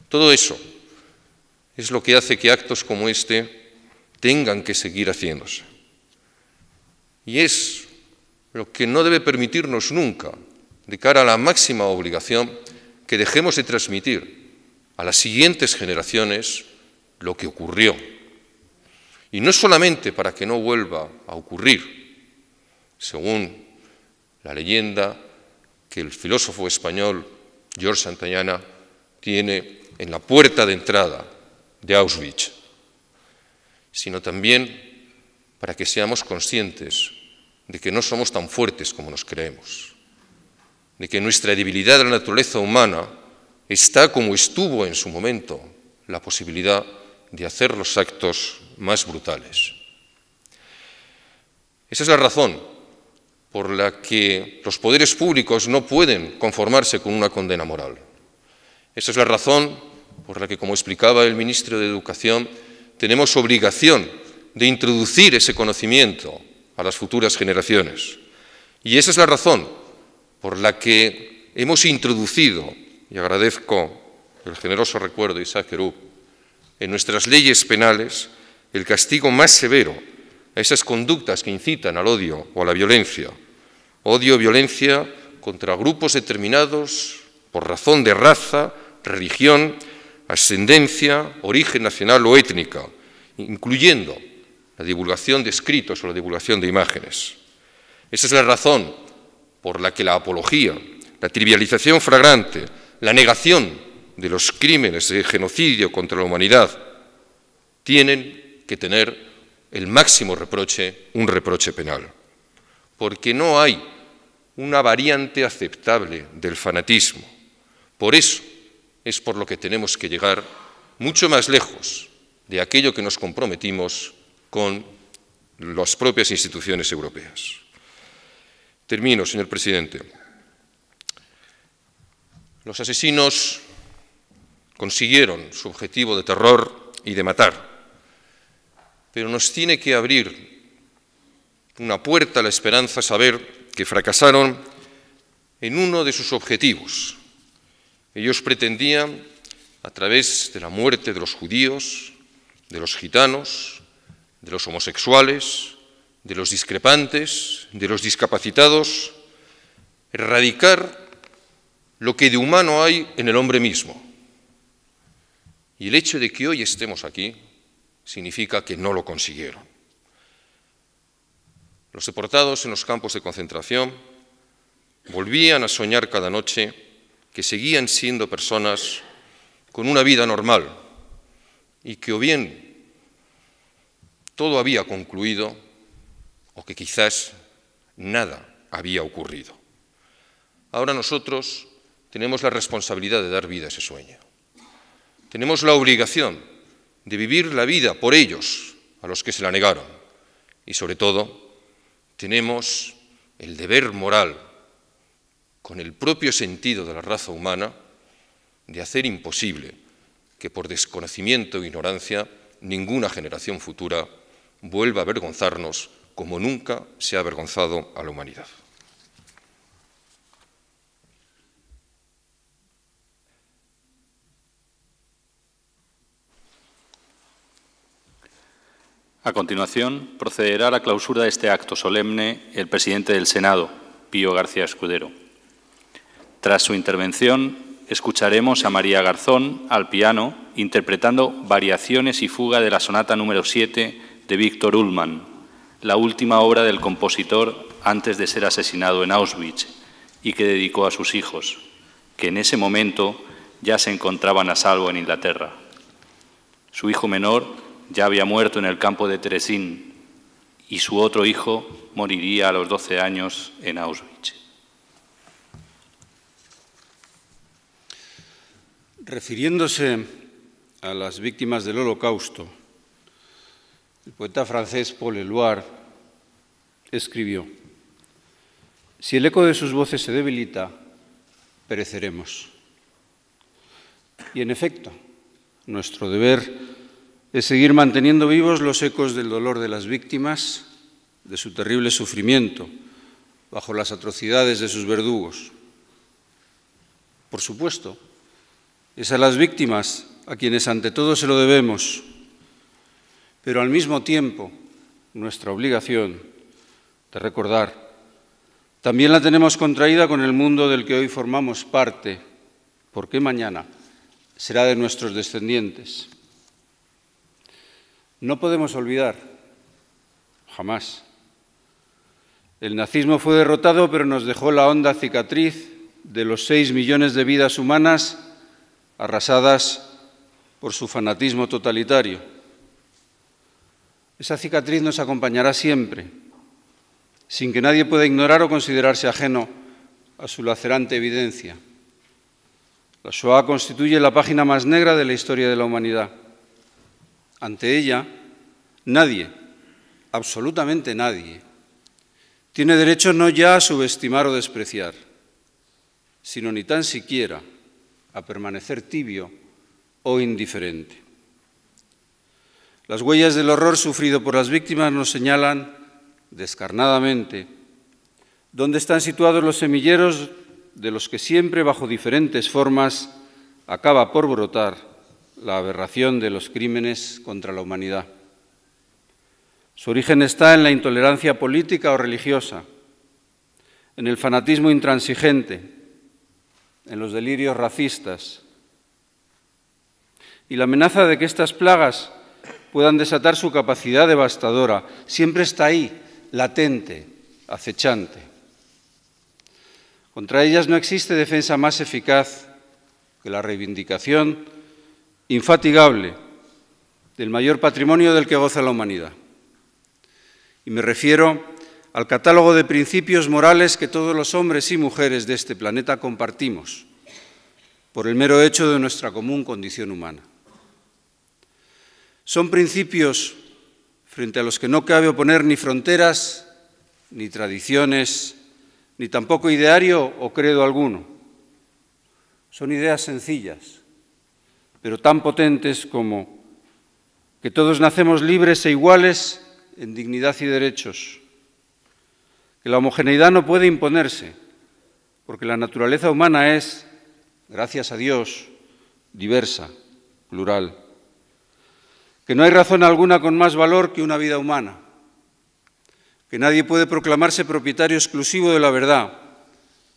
S7: Todo eso es lo que hace que actos como este tengan que seguir haciéndose. Y es lo que no debe permitirnos nunca, de cara a la máxima obligación, que dejemos de transmitir a las siguientes generaciones lo que ocurrió. Y no solamente para que no vuelva a ocurrir, según la leyenda que el filósofo español George Santayana tiene en la puerta de entrada de Auschwitz, sino también para que seamos conscientes de que no somos tan fuertes como nos creemos, de que nuestra debilidad de la naturaleza humana está como estuvo en su momento la posibilidad de hacer los actos más brutales. Esa es la razón por la que los poderes públicos no pueden conformarse con una condena moral. Esa es la razón por la que, como explicaba el ministro de Educación, tenemos obligación de introducir ese conocimiento a las futuras generaciones. Y esa es la razón por la que hemos introducido, y agradezco el generoso recuerdo de Isaac Herub, en nuestras leyes penales el castigo más severo a esas conductas que incitan al odio o a la violencia. Odio o violencia contra grupos determinados por razón de raza, religión, ascendencia, origen nacional o étnica, incluyendo la divulgación de escritos o la divulgación de imágenes. Esa es la razón por la que la apología, la trivialización flagrante, la negación de los crímenes de genocidio contra la humanidad tienen que tener el máximo reproche, un reproche penal. Porque no hay una variante aceptable del fanatismo. Por eso es por lo que tenemos que llegar mucho más lejos de aquello que nos comprometimos con las propias instituciones europeas. Termino, señor presidente. Los asesinos consiguieron su objetivo de terror y de matar, pero nos tiene que abrir una puerta a la esperanza saber que fracasaron en uno de sus objetivos. Ellos pretendían, a través de la muerte de los judíos, de los gitanos, de los homosexuales, de los discrepantes, de los discapacitados, erradicar lo que de humano hay en el hombre mismo. Y el hecho de que hoy estemos aquí significa que no lo consiguieron. Los deportados en los campos de concentración volvían a soñar cada noche que seguían siendo personas con una vida normal y que o bien todo había concluido o que quizás nada había ocurrido. Ahora nosotros tenemos la responsabilidad de dar vida a ese sueño. Tenemos la obligación de vivir la vida por ellos, a los que se la negaron. Y sobre todo, tenemos el deber moral, con el propio sentido de la raza humana, de hacer imposible que por desconocimiento e ignorancia ninguna generación futura vuelva a avergonzarnos como nunca se ha avergonzado a la humanidad.
S2: A continuación, procederá a la clausura de este acto solemne el presidente del Senado, Pío García Escudero. Tras su intervención, escucharemos a María Garzón al piano interpretando Variaciones y fuga de la sonata número 7 de Víctor Ullmann, la última obra del compositor antes de ser asesinado en Auschwitz y que dedicó a sus hijos, que en ese momento ya se encontraban a salvo en Inglaterra. Su hijo menor ya había muerto en el campo de Terezín y su otro hijo moriría a los 12 años en Auschwitz.
S1: Refiriéndose a las víctimas del Holocausto, el poeta francés Paul Éluard escribió: «Si el eco de sus voces se debilita, pereceremos». Y en efecto, nuestro deber es seguir manteniendo vivos los ecos del dolor de las víctimas, de su terrible sufrimiento, bajo las atrocidades de sus verdugos. Por supuesto, es a las víctimas a quienes ante todo se lo debemos, pero al mismo tiempo nuestra obligación de recordar también la tenemos contraída con el mundo del que hoy formamos parte, porque mañana será de nuestros descendientes. No podemos olvidar, jamás. El nazismo fue derrotado, pero nos dejó la honda cicatriz de los 6 millones de vidas humanas arrasadas por su fanatismo totalitario. Esa cicatriz nos acompañará siempre, sin que nadie pueda ignorar o considerarse ajeno a su lacerante evidencia. La Shoah constituye la página más negra de la historia de la humanidad. Ante ella, nadie, absolutamente nadie, tiene derecho no ya a subestimar o despreciar, sino ni tan siquiera a permanecer tibio o indiferente. Las huellas del horror sufrido por las víctimas nos señalan descarnadamente dónde están situados los semilleros de los que siempre, bajo diferentes formas, acaba por brotar la aberración de los crímenes contra la humanidad. Su origen está en la intolerancia política o religiosa, en el fanatismo intransigente, en los delirios racistas. Y la amenaza de que estas plagas puedan desatar su capacidad devastadora siempre está ahí, latente, acechante. Contra ellas no existe defensa más eficaz que la reivindicación infatigable del mayor patrimonio del que goza la humanidad. Y me refiero al catálogo de principios morales que todos los hombres y mujeres de este planeta compartimos, por el mero hecho de nuestra común condición humana. Son principios frente a los que no cabe oponer ni fronteras, ni tradiciones, ni tampoco ideario o credo alguno. Son ideas sencillas, pero tan potentes como que todos nacemos libres e iguales en dignidad y derechos, que la homogeneidad no puede imponerse, porque la naturaleza humana es, gracias a Dios, diversa, plural, que no hay razón alguna con más valor que una vida humana, que nadie puede proclamarse propietario exclusivo de la verdad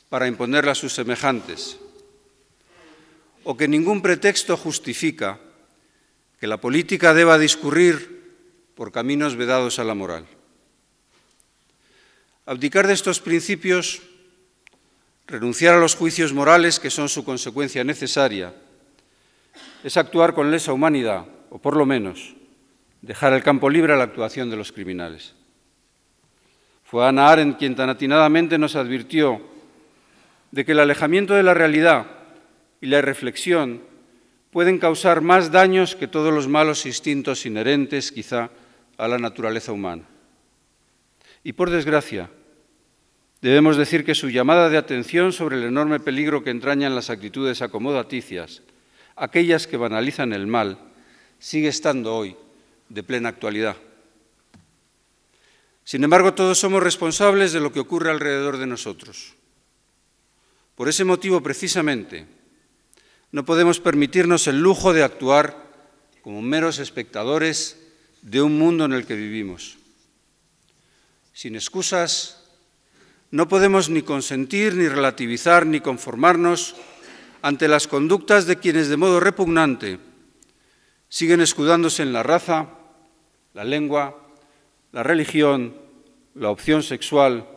S1: para imponerla a sus semejantes, o que ningún pretexto justifica que la política deba discurrir por caminos vedados a la moral. Abdicar de estos principios, renunciar a los juicios morales que son su consecuencia necesaria, es actuar con lesa humanidad, o por lo menos dejar el campo libre a la actuación de los criminales. Fue Hannah Arendt quien tan atinadamente nos advirtió de que el alejamiento de la realidad y la irreflexión pueden causar más daños que todos los malos instintos inherentes, quizá, a la naturaleza humana. Y por desgracia, debemos decir que su llamada de atención sobre el enorme peligro que entrañan las actitudes acomodaticias, aquellas que banalizan el mal, sigue estando hoy de plena actualidad. Sin embargo, todos somos responsables de lo que ocurre alrededor de nosotros. Por ese motivo, precisamente, no podemos permitirnos el lujo de actuar como meros espectadores de un mundo en el que vivimos. Sin excusas, no podemos ni consentir, ni relativizar, ni conformarnos ante las conductas de quienes de modo repugnante siguen escudándose en la raza, la lengua, la religión, la opción sexual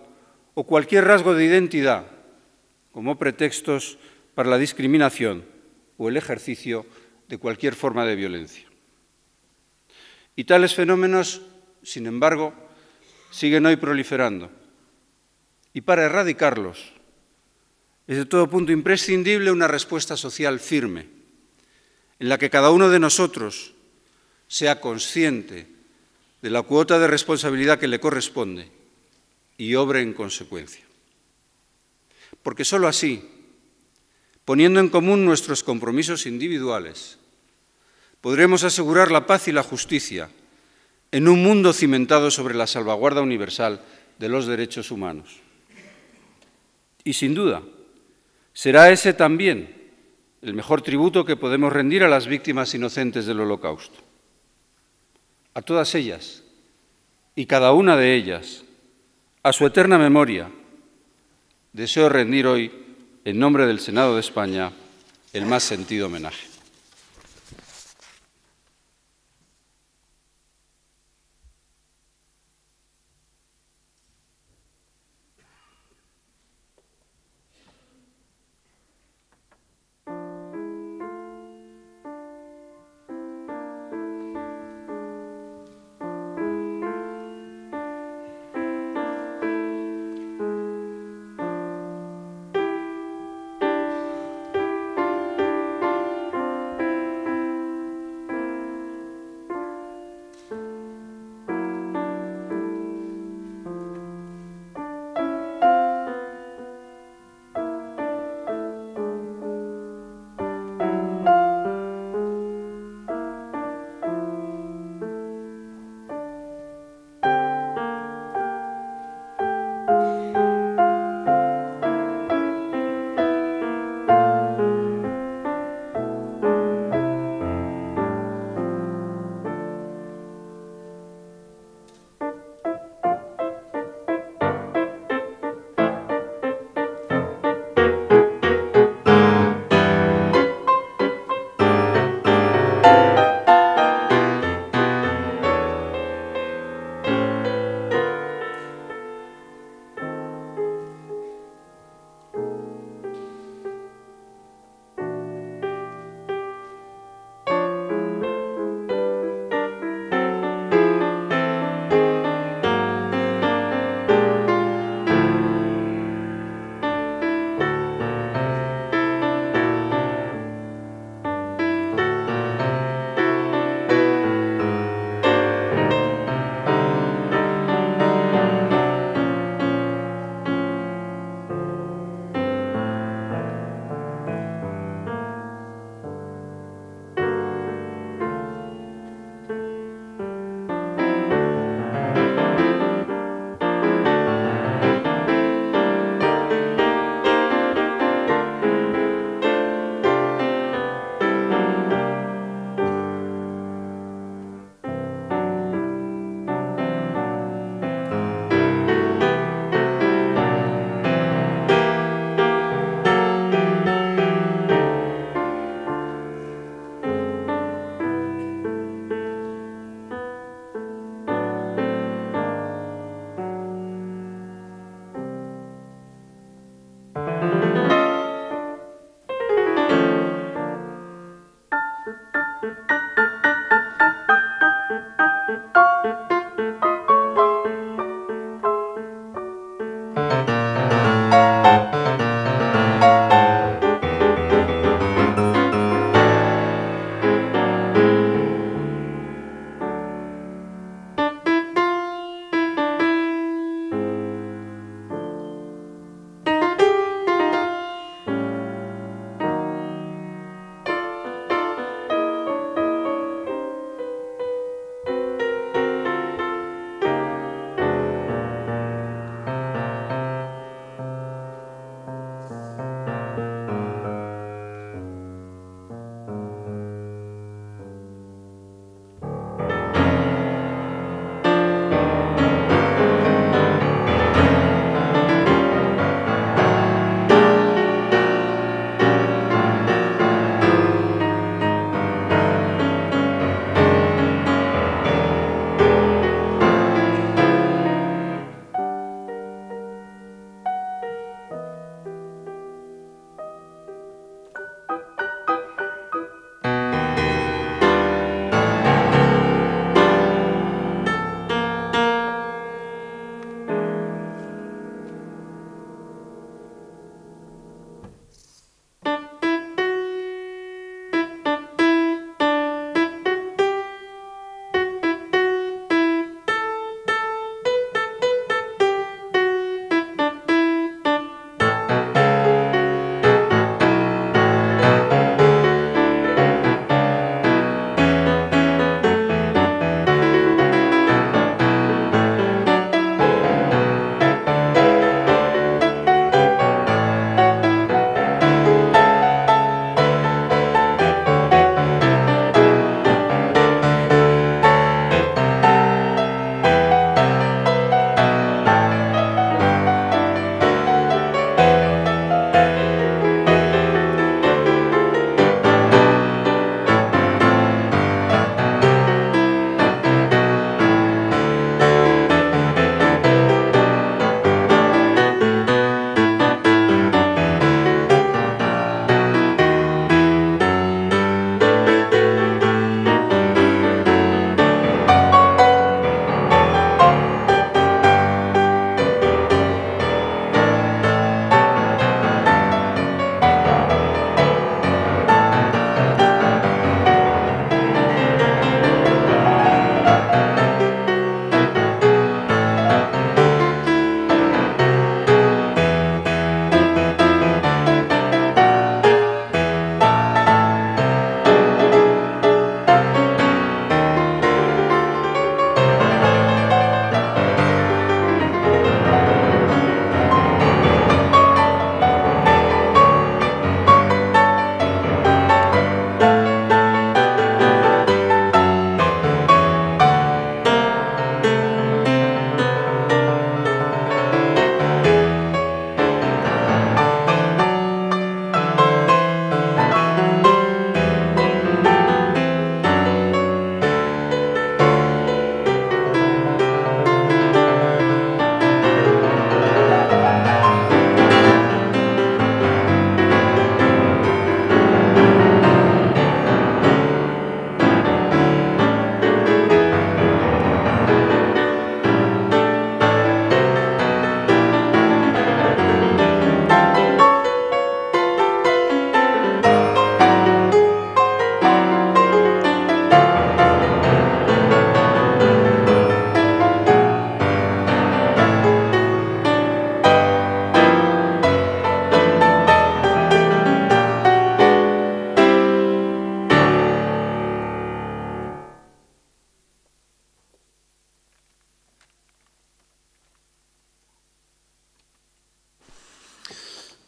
S1: o cualquier rasgo de identidad como pretextos para la discriminación o el ejercicio de cualquier forma de violencia. Y tales fenómenos, sin embargo, siguen hoy proliferando. Y para erradicarlos, es de todo punto imprescindible una respuesta social firme, en la que cada uno de nosotros sea consciente de la cuota de responsabilidad que le corresponde y obre en consecuencia. Porque sólo así, poniendo en común nuestros compromisos individuales, podremos asegurar la paz y la justicia en un mundo cimentado sobre la salvaguarda universal de los derechos humanos. Y sin duda, será ese también el mejor tributo que podemos rendir a las víctimas inocentes del Holocausto. A todas ellas, y cada una de ellas, a su eterna memoria, deseo rendir hoy, en nombre del Senado de España, el más sentido homenaje.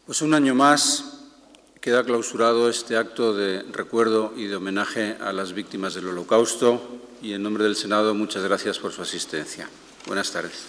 S1: Pues un año más queda clausurado este acto de recuerdo y de homenaje a las víctimas del Holocausto y en nombre del Senado muchas gracias por su asistencia. Buenas tardes.